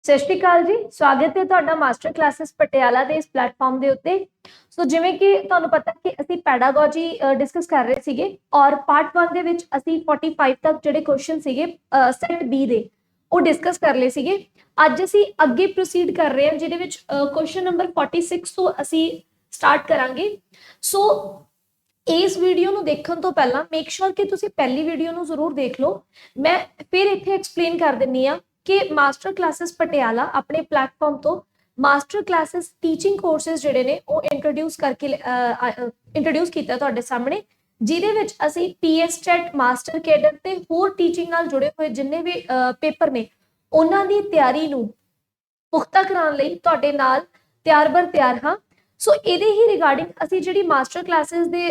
ਸਤਿ ਸ਼੍ਰੀ ਅਕਾਲ ਜੀ। ਸਵਾਗਤ ਹੈ ਤੁਹਾਡਾ ਮਾਸਟਰ ਕਲਾਸਿਸ ਪਟਿਆਲਾ ਦੇ ਇਸ ਪਲੇਟਫਾਰਮ ਦੇ ਉੱਤੇ। ਸੋ ਜਿਵੇਂ ਕਿ ਤੁਹਾਨੂੰ ਪਤਾ ਕਿ ਅਸੀਂ ਪੈਡਾਗੋਜੀ ਡਿਸਕਸ ਕਰ ਰਹੇ ਸੀਗੇ ਔਰ ਪਾਰਟ 1 ਦੇ ਵਿੱਚ ਅਸੀਂ 45 ਤੱਕ ਜਿਹੜੇ ਕੁਐਸਚਨ ਸੀਗੇ ਸੈਟ ਬੀ ਦੇ ਉਹ ਡਿਸਕਸ ਕਰ ਲਏ ਸੀਗੇ। ਅੱਜ ਅਸੀਂ ਅੱਗੇ ਪ੍ਰੋਸੀਡ ਕਰ ਰਹੇ ਹਾਂ ਜਿਹਦੇ ਵਿੱਚ ਕੁਐਸਚਨ ਨੰਬਰ 46 ਤੋਂ ਅਸੀਂ ਸਟਾਰਟ ਕਰਾਂਗੇ। ਸੋ ਇਸ ਵੀਡੀਓ ਨੂੰ ਦੇਖਣ ਤੋਂ ਪਹਿਲਾਂ ਮੇਕ ਸ਼ੋਰ ਕਿ ਤੁਸੀਂ ਪਹਿਲੀ ਵੀਡੀਓ ਨੂੰ ਜ਼ਰੂਰ ਦੇਖ ਲਓ। ਮੈਂ ਫਿਰ ਇੱਥੇ ਐਕਸਪਲੇਨ ਕਰ ਦਿੰਨੀ ਆ ਕਿ ਮਾਸਟਰ ਕਲਾਸਿਸ ਪਟਿਆਲਾ ਆਪਣੇ ਪਲੇਟਫਾਰਮ ਤੋਂ ਮਾਸਟਰ ਕਲਾਸਿਸ ਟੀਚਿੰਗ ਕੋਰਸਿਸ ਜਿਹੜੇ ਨੇ ਉਹ ਇੰਟਰੋਡਿਊਸ ਕੀਤਾ ਤੁਹਾਡੇ ਸਾਹਮਣੇ, ਜਿਹਦੇ ਵਿੱਚ ਅਸੀਂ ਪੀਐਸਟੈਟ ਮਾਸਟਰ ਕੈਡਰ ਤੇ ਹੋਰ ਟੀਚਿੰਗ ਨਾਲ ਜੁੜੇ ਹੋਏ ਜਿੰਨੇ ਵੀ ਪੇਪਰ ਨੇ ਉਹਨਾਂ ਦੀ ਤਿਆਰੀ ਨੂੰ ਪੁਖਤਾ ਕਰਾਉਣ ਲਈ ਤੁਹਾਡੇ ਨਾਲ ਤਿਆਰ ਹਾਂ। ਸੋ ਇਹਦੇ ਹੀ ਰਿਗਾਰਡਿੰਗ ਅਸੀਂ ਜਿਹੜੀ ਮਾਸਟਰ ਕਲਾਸਿਸ ਦੇ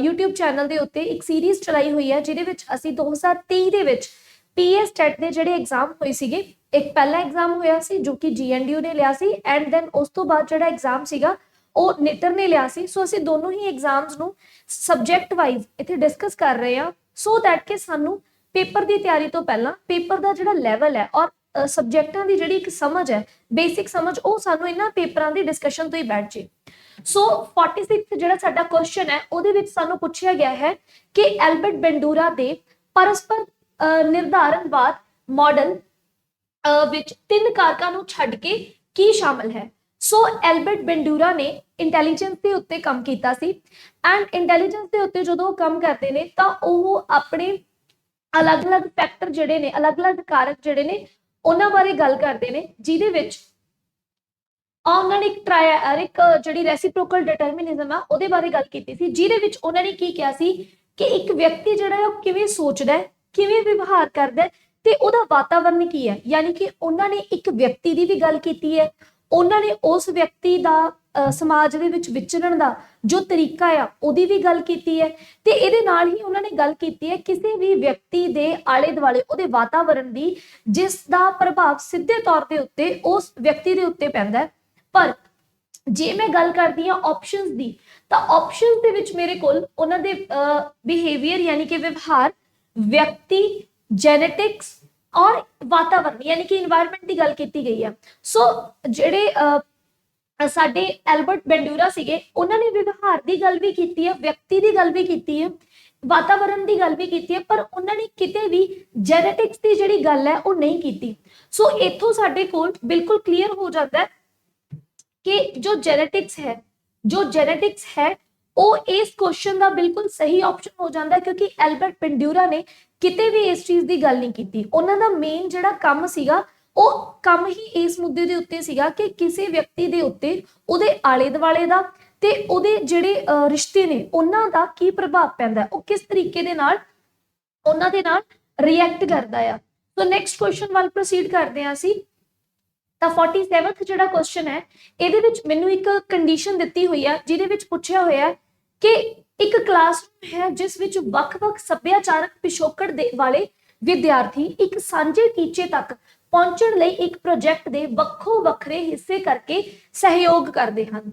YouTube ਚੈਨਲ ਦੇ ਉੱਤੇ ਇੱਕ ਸੀਰੀਜ਼ ਚਲਾਈ ਹੋਈ ਹੈ, ਜਿਹਦੇ ਵਿੱਚ ਅਸੀਂ 2023 ਦੇ ਵਿੱਚ ਪੀਐਸਟੈਟ ਦੇ ਜਿਹੜੇ ਐਗਜ਼ਾਮ ਹੋਏ ਸੀਗੇ, ਇੱਕ ਪਹਿਲਾ ਐਗਜ਼ਾਮ ਹੋਇਆ ਸੀ ਜੋ ਕਿ GNDU ਨੇ ਲਿਆ ਸੀ ਐਂਡ ਦੈਨ ਉਸ ਤੋਂ ਬਾਅਦ ਜਿਹੜਾ ਐਗਜ਼ਾਮ ਸੀਗਾ ਉਹ ਨਿਟਰ ਨੇ ਲਿਆ ਸੀ। ਸੋ ਅਸੀਂ ਦੋਨੋਂ ਹੀ ਐਗਜ਼ਾਮਸ ਨੂੰ ਸਬਜੈਕਟ ਵਾਈਜ਼ ਇੱਥੇ ਡਿਸਕਸ ਕਰ ਰਹੇ ਹਾਂ ਸੋ ਦੈਟ ਕਿ ਸਾਨੂੰ ਪੇਪਰ ਦੀ ਤਿਆਰੀ ਤੋਂ ਪਹਿਲਾਂ ਪੇਪਰ ਦਾ ਜਿਹੜਾ ਲੈਵਲ ਹੈ ਔਰ ਸਬਜੈਕਟਾਂ ਦੀ ਜਿਹੜੀ ਇੱਕ ਸਮਝ ਹੈ, ਬੇਸਿਕ ਸਮਝ, ਉਹ ਸਾਨੂੰ ਇਹਨਾਂ ਪੇਪਰਾਂ ਦੀ ਡਿਸਕਸ਼ਨ ਤੋਂ ਹੀ ਬੈਠ ਜੇ। ਸੋ 46 ਜਿਹੜਾ ਸਾਡਾ ਕੁਐਸਚਨ ਹੈ ਉਹਦੇ ਵਿੱਚ ਸਾਨੂੰ ਪੁੱਛਿਆ ਗਿਆ ਹੈ ਕਿ ਐਲਬਰਟ ਬੈਂਡੂਰਾ ਦੇ ਪਰਸਪਰ ਨਿਰਧਾਰਨਵਾਦ ਮਾਡਲ ਵਿੱਚ ਤਿੰਨ ਕਾਰਕਾਂ ਨੂੰ ਛੱਡ ਕੇ ਕੀ ਸ਼ਾਮਲ ਹੈ। ਸੋ ਐਲਬਰਟ ਬੈਂਡੂਰਾ ਨੇ ਇੰਟੈਲੀਜੈਂਸ ਦੇ ਉੱਤੇ ਕੰਮ ਕੀਤਾ ਸੀ ਐਂਡ ਇੰਟੈਲੀਜੈਂਸ ਦੇ ਉੱਤੇ ਜਦੋਂ ਉਹ ਕੰਮ ਕਰਦੇ ਨੇ ਤਾਂ ਉਹ ਆਪਣੇ ਅਲੱਗ-ਅਲੱਗ ਫੈਕਟਰ ਜਿਹੜੇ ਨੇ, ਅਲੱਗ-ਅਲੱਗ ਕਾਰਕ ਜਿਹੜੇ ਨੇ ਉਹਨਾਂ ਬਾਰੇ ਗੱਲ ਕਰਦੇ ਨੇ, ਜਿਹਦੇ ਵਿੱਚ ਉਹਨਾਂ ਨੇ ਇੱਕ ਜਿਹੜੀ ਰੈਸੀਪ੍ਰੋਕਲ ਡਿਟਰਮਿਨਿਜ਼ਮ ਆ ਉਹਦੇ ਬਾਰੇ ਗੱਲ ਕੀਤੀ ਸੀ, ਜਿਹਦੇ ਵਿੱਚ ਉਹਨਾਂ ਨੇ ਕੀ ਕਿਹਾ ਸੀ ਕਿ ਇੱਕ ਵਿਅਕਤੀ ਜਿਹੜਾ ਹੈ ਉਹ ਕਿਵੇਂ ਸੋਚਦਾ ਹੈ, ਕਿਵੇਂ ਵਿਵਹਾਰ ਕਰਦਾ ਹੈ ਤੇ ਉਹਦਾ ਵਾਤਾਵਰਨ ਕੀ ਹੈ। ਯਾਨੀ ਕਿ ਉਹਨਾਂ ਨੇ ਇੱਕ ਵਿਅਕਤੀ ਦੀ ਵੀ ਗੱਲ ਕੀਤੀ ਹੈ, ਉਹਨਾਂ ਨੇ ਉਸ ਵਿਅਕਤੀ ਦਾ ਸਮਾਜ ਦੇ ਵਿੱਚ ਵਿਚਰਨ ਦਾ ਜੋ ਤਰੀਕਾ ਆ ਉਹਦੀ ਵੀ ਗੱਲ ਕੀਤੀ ਹੈ ਤੇ ਇਹਦੇ ਨਾਲ ਹੀ ਉਹਨਾਂ ਨੇ ਗੱਲ ਕੀਤੀ ਹੈ ਕਿਸੇ ਵੀ ਵਿਅਕਤੀ ਦੇ ਆਲੇ ਦੁਆਲੇ ਉਹਦੇ ਵਾਤਾਵਰਨ ਦੀ, ਜਿਸ ਦਾ ਪ੍ਰਭਾਵ ਸਿੱਧੇ ਤੌਰ ਦੇ ਉੱਤੇ ਉਸ ਵਿਅਕਤੀ ਦੇ ਉੱਤੇ ਪੈਂਦਾ ਹੈ। ਪਰ ਜੇ ਮੈਂ ਗੱਲ ਕਰਦੀ ਹਾਂ ਆਪਸ਼ਨਸ ਦੀ, ਤਾਂ ਆਪਸ਼ਨਸ ਦੇ ਵਿੱਚ ਮੇਰੇ ਕੋਲ ਉਹਨਾਂ ਦੇ ਬਿਹੇਵੀਅਰ ਯਾਨੀ ਕਿ ਵਿਵਹਾਰ, ਵਿਅਕਤੀ, ਜੈਨੇਟਿਕਸ ਔਰ ਵਾਤਾਵਰਨ ਯਾਨੀ ਕਿ এনवायरमेंट ਦੀ ਗੱਲ ਕੀਤੀ ਗਈ ਹੈ। ਸੋ ਜਿਹੜੇ ਸਾਡੇ ਐਲਬਰਟ ਬੈਂਡੂਰਾ ਸੀਗੇ ਉਹਨਾਂ ਨੇ ਵਿਵਹਾਰ ਦੀ ਗੱਲ ਵੀ ਕੀਤੀ ਹੈ, ਵਿਅਕਤੀ ਦੀ ਗੱਲ ਵੀ ਕੀਤੀ ਹੈ, ਵਾਤਾਵਰਨ ਦੀ ਗੱਲ ਵੀ ਕੀਤੀ ਹੈ, ਪਰ ਉਹਨਾਂ ਨੇ ਕਿਤੇ ਵੀ ਜੈਨੇਟਿਕਸ ਦੀ ਜਿਹੜੀ ਗੱਲ ਹੈ ਉਹ ਨਹੀਂ ਕੀਤੀ। ਸੋ ਇੱਥੋਂ ਸਾਡੇ ਕੋਲ ਬਿਲਕੁਲ ਕਲੀਅਰ ਹੋ ਜਾਂਦਾ ਹੈ ਕਿ ਜੋ ਜੈਨੇਟਿਕਸ ਹੈ ਉਹ ਇਸ ਕੁਐਸਚਨ ਦਾ ਬਿਲਕੁਲ ਸਹੀ ਆਪਸ਼ਨ ਹੋ ਜਾਂਦਾ ਹੈ, ਕਿਉਂਕਿ ਐਲਬਰਟ ਬੈਂਡੂਰਾ ਨੇ ਕਿਤੇ ਵੀ ਇਸ ਚੀਜ਼ ਦੀ ਗੱਲ ਨਹੀਂ ਕੀਤੀ। ਉਹਨਾਂ ਦਾ ਮੇਨ ਜਿਹੜਾ ਕੰਮ ਸੀਗਾ ਉਹ ਕੰਮ ਹੀ ਇਸ ਮੁੱਦੇ ਦੇ ਉੱਤੇ ਸੀਗਾ ਕਿ ਕਿਸੇ ਵਿਅਕਤੀ ਦੇ ਉੱਤੇ ਉਹਦੇ ਆਲੇ ਦੁਆਲੇ ਦਾ ਤੇ ਉਹਦੇ ਜਿਹੜੇ ਰਿਸ਼ਤੇ ਨੇ ਉਹਨਾਂ ਦਾ ਕੀ ਪ੍ਰਭਾਵ ਪੈਂਦਾ, ਉਹ ਕਿਸ ਤਰੀਕੇ ਦੇ ਨਾਲ ਉਹਨਾਂ ਦੇ ਨਾਲ ਰਿਐਕਟ ਕਰਦਾ ਆ। ਸੋ ਨੈਕਸਟ ਕੁਐਸਚਨ ਵੱਲ ਪ੍ਰੋਸੀਡ ਕਰਦੇ ਹਾਂ ਅਸੀਂ। ਤਾਂ 47th ਜਿਹੜਾ ਕੁਐਸਚਨ ਹੈ ਇਹਦੇ ਵਿੱਚ ਮੈਨੂੰ ਇੱਕ ਕੰਡੀਸ਼ਨ ਦਿੱਤੀ ਹੋਈ ਹੈ, ਜਿਹਦੇ ਵਿੱਚ ਪੁੱਛਿਆ ਹੋਇਆ ਕਿ ਇੱਕ ਕਲਾਸਰੂਮ ਹੈ ਜਿਸ ਵਿੱਚ ਵੱਖ-ਵੱਖ ਸੱਭਿਆਚਾਰਕ ਪਿਛੋਕੜ ਦੇ ਵਾਲੇ ਵਿਦਿਆਰਥੀ ਇੱਕ ਸਾਂਝੇ ਟੀਚੇ ਤੱਕ ਪਹੁੰਚਣ ਲਈ ਇੱਕ ਪ੍ਰੋਜੈਕਟ ਦੇ ਵੱਖੋ ਵੱਖਰੇ ਹਿੱਸੇ ਕਰਕੇ ਸਹਿਯੋਗ ਕਰਦੇ ਹਨ।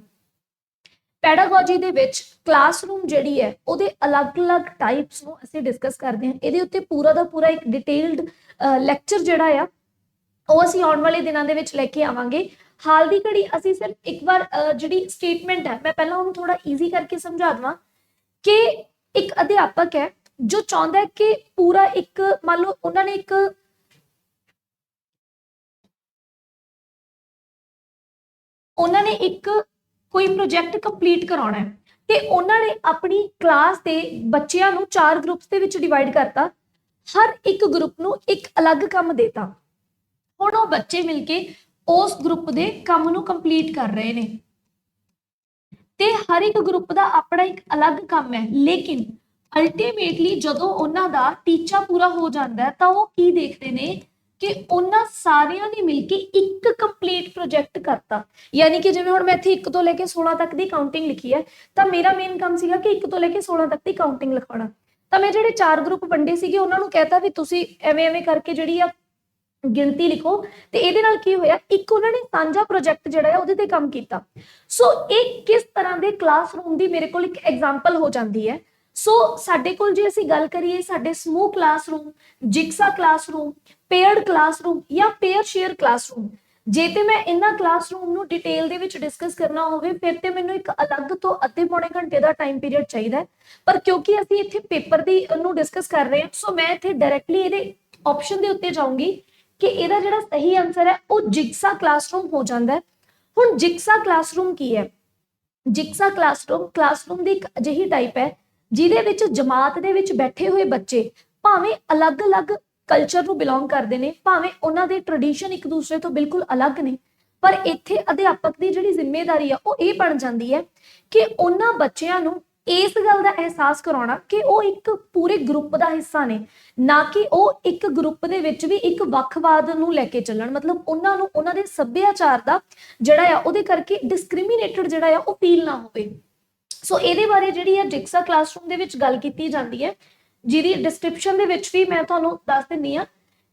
ਪੈਡਾਗੋਜੀ ਦੇ ਵਿੱਚ ਕਲਾਸਰੂਮ ਜਿਹੜੀ ਹੈ ਉਹਦੇ ਅਲੱਗ-ਅਲੱਗ ਟਾਈਪਸ ਨੂੰ ਅਸੀਂ ਡਿਸਕਸ ਕਰਦੇ ਹਾਂ। ਇਹਦੇ ਉੱਤੇ ਪੂਰਾ ਦਾ ਪੂਰਾ ਇੱਕ ਡਿਟੇਲਡ ਲੈਕਚਰ ਜਿਹੜਾ ਆ ਉਹ ਅਸੀਂ ਆਉਣ ਵਾਲੇ ਦਿਨਾਂ ਦੇ ਵਿੱਚ ਲੈ ਕੇ ਆਵਾਂਗੇ। ਹਾਲ ਦੀ ਘੜੀ ਅਸੀਂ ਸਿਰਫ ਇੱਕ ਵਾਰ ਜਿਹੜੀ ਸਟੇਟਮੈਂਟ ਹੈ ਮੈਂ ਪਹਿਲਾਂ ਉਹਨੂੰ ਥੋੜਾ ਈਜ਼ੀ ਕਰਕੇ ਸਮਝਾ ਦਵਾਂ ਕਿ ਇੱਕ ਅਧਿਆਪਕ ਹੈ ਜੋ ਚਾਹੁੰਦਾ ਹੈ ਕਿ ਪੂਰਾ ਇੱਕ ਮੰਨ ਲਓ ਉਹਨਾਂ ਨੇ ਇੱਕ ਕੋਈ ਪ੍ਰੋਜੈਕਟ ਕੰਪਲੀਟ ਕਰਾਉਣਾ ਹੈ ਤੇ ਉਹਨਾਂ ਨੇ ਆਪਣੀ ਕਲਾਸ ਦੇ ਬੱਚਿਆਂ ਨੂੰ 4 ਗਰੁੱਪਸ ਦੇ ਵਿੱਚ ਡਿਵਾਈਡ ਕਰਤਾ, ਹਰ ਇੱਕ ਗਰੁੱਪ ਨੂੰ ਇੱਕ ਅਲੱਗ ਕੰਮ ਦੇਤਾ। ਹੁਣ ਉਹ ਬੱਚੇ ਮਿਲ ਕੇ ਉਸ ਗਰੁੱਪ ਦੇ ਕੰਮ ਨੂੰ ਕੰਪਲੀਟ ਕਰ ਰਹੇ ਨੇ ਤੇ ਹਰ ਇੱਕ ਗਰੁੱਪ ਦਾ ਆਪਣਾ ਇੱਕ ਅਲੱਗ ਕੰਮ ਹੈ, ਲੇਕਿਨ ਅਲਟੀਮੇਟਲੀ ਜਦੋਂ ਉਹਨਾਂ ਦਾ ਟੀਚਾ ਪੂਰਾ ਹੋ ਜਾਂਦਾ ਤਾਂ ਉਹ ਕੀ ਦੇਖਦੇ ਨੇ ਕਿ ਉਹਨਾਂ ਸਾਰਿਆਂ ਨੇ ਮਿਲ ਕੇ ਇੱਕ ਕੰਪਲੀਟ ਪ੍ਰੋਜੈਕਟ ਕਰਤਾ। ਯਾਨੀ ਕਿ ਜਿਵੇਂ ਹੁਣ ਮੈਂ ਇੱਥੇ 1 ਤੋਂ ਲੈ ਕੇ 16 ਤੱਕ ਦੀ ਕਾਊਂਟਿੰਗ ਲਿਖੀ ਹੈ ਤਾਂ ਮੇਰਾ ਮੇਨ ਕੰਮ ਸੀਗਾ ਕਿ 1 ਤੋਂ ਲੈ ਕੇ 16 ਤੱਕ ਦੀ ਕਾਊਂਟਿੰਗ ਲਿਖਾਉਣਾ। ਤਾਂ ਮੈਂ ਜਿਹੜੇ 4 ਗਰੁੱਪ ਵੰਡੇ ਸੀਗੇ ਉਹਨਾਂ ਨੂੰ ਕਹਿਤਾ ਵੀ ਤੁਸੀਂ ਐਵੇਂ ਕਰਕੇ ਜਿਹੜੀ ਆ ਗਿਣਤੀ ਲਿਖੋ ਤੇ ਇਹਦੇ ਨਾਲ ਕੀ ਹੋਇਆ, ਇੱਕ ਉਹਨਾਂ ਨੇ ਸਾਂਝਾ ਪ੍ਰੋਜੈਕਟ ਜਿਹੜਾ ਹੈ ਉਹਦੇ ਤੇ ਕੰਮ ਕੀਤਾ। ਸੋ ਇਹ ਕਿਸ ਤਰ੍ਹਾਂ ਦੇ ਕਲਾਸਰੂਮ ਦੀ ਮੇਰੇ ਕੋਲ ਇੱਕ ਐਗਜ਼ਾਮਪਲ ਹੋ ਜਾਂਦੀ ਹੈ। ਸੋ ਸਾਡੇ ਕੋਲ ਜੇ ਅਸੀਂ ਗੱਲ ਕਰੀਏ ਸਾਡੇ ਸਮੂਹ ਕਲਾਸਰੂਮ, ਜਿਗਸਾ ਕਲਾਸਰੂਮ, ਪੇਅਰਡ ਕਲਾਸਰੂਮ ਜਾਂ ਪੇਅਰ ਸ਼ੇਅਰ ਕਲਾਸਰੂਮ। ਜੇ ਤੇ ਮੈਂ ਇਹਨਾਂ ਕਲਾਸਰੂਮ ਨੂੰ ਡਿਟੇਲ ਦੇ ਵਿੱਚ ਡਿਸਕਸ ਕਰਨਾ ਹੋਵੇ ਫਿਰ ਤੇ ਮੈਨੂੰ ਇੱਕ ਅਲੱਗ ਤੋਂ ਅੱਧੇ ਪੌਣੇ ਘੰਟੇ ਦਾ ਟਾਈਮ ਪੀਰੀਅਡ ਚਾਹੀਦਾ ਹੈ, ਪਰ ਕਿਉਂਕਿ ਅਸੀਂ ਇੱਥੇ ਪੇਪਰ ਦੀ ਨੂੰ ਡਿਸਕਸ ਕਰ ਰਹੇ ਹਾਂ ਸੋ ਮੈਂ ਇੱਥੇ ਡਾਇਰੈਕਟਲੀ ਇਹਦੇ ਆਪਸ਼ਨ ਦੇ ਉੱਤੇ ਜਾਊਂਗੀ ਕਿ ਇਹਦਾ ਜਿਹੜਾ ਸਹੀ ਆਨਸਰ ਹੈ ਉਹ ਜਿਗਸਾ ਕਲਾਸਰੂਮ ਹੋ ਜਾਂਦਾ ਹੈ। ਹੁਣ ਜਿਗਸਾ ਕਲਾਸਰੂਮ ਕੀ ਹੈ? ਜਿਗਸਾ ਕਲਾਸਰੂਮ ਦੀ ਇੱਕ ਅਜਿਹੀ ਟਾਈਪ ਹੈ ਜਿਹਦੇ ਵਿੱਚ ਜਮਾਤ ਦੇ ਵਿੱਚ ਬੈਠੇ ਹੋਏ ਬੱਚੇ ਭਾਵੇਂ ਅਲੱਗ-ਅਲੱਗ ਕਲਚਰ ਨੂੰ ਬਿਲੋਂਗ ਕਰਦੇ ਨੇ, ਭਾਵੇਂ ਉਹਨਾਂ ਦੇ ਟ੍ਰੈਡੀਸ਼ਨ ਇੱਕ ਦੂਸਰੇ ਤੋਂ ਬਿਲਕੁਲ ਅਲੱਗ ਨੇ, ਪਰ ਇੱਥੇ ਅਧਿਆਪਕ ਦੀ ਜਿਹੜੀ ਜ਼ਿੰਮੇਵਾਰੀ ਆ ਉਹ ਇਹ ਬਣ ਜਾਂਦੀ ਹੈ ਕਿ ਉਹਨਾਂ ਬੱਚਿਆਂ ਨੂੰ ਇਸ ਗੱਲ ਦਾ ਅਹਿਸਾਸ ਕਰਾਉਣਾ ਕਿ ਉਹ ਇੱਕ ਪੂਰੇ ਗਰੁੱਪ ਦਾ ਹਿੱਸਾ ਨੇ, ਨਾ ਕਿ ਉਹ ਇੱਕ ਗਰੁੱਪ ਦੇ ਵਿੱਚ ਵੀ ਇੱਕ ਵੱਖਵਾਦ ਨੂੰ ਲੈ ਕੇ ਚੱਲਣ। ਮਤਲਬ ਉਹਨਾਂ ਨੂੰ ਉਹਨਾਂ ਦੇ ਸੱਭਿਆਚਾਰ ਦਾ ਜਿਹੜਾ ਆ ਉਹਦੇ ਕਰਕੇ ਡਿਸਕ੍ਰਿਮੀਨੇਟਡ ਜਿਹੜਾ ਆ ਉਹ ਫੀਲ ਨਾ ਹੋਵੇ। ਸੋ ਇਹਦੇ ਬਾਰੇ ਜਿਹੜੀ ਹੈ ਜਿਗਸਾ ਕਲਾਸਰੂਮ ਦੇ ਵਿੱਚ ਗੱਲ ਕੀਤੀ ਜਾਂਦੀ ਹੈ, ਜਿਹਦੀ ਡਿਸਕ੍ਰਿਪਸ਼ਨ ਦੇ ਵਿੱਚ ਵੀ ਮੈਂ ਤੁਹਾਨੂੰ ਦੱਸ ਦਿੰਦੀ ਹਾਂ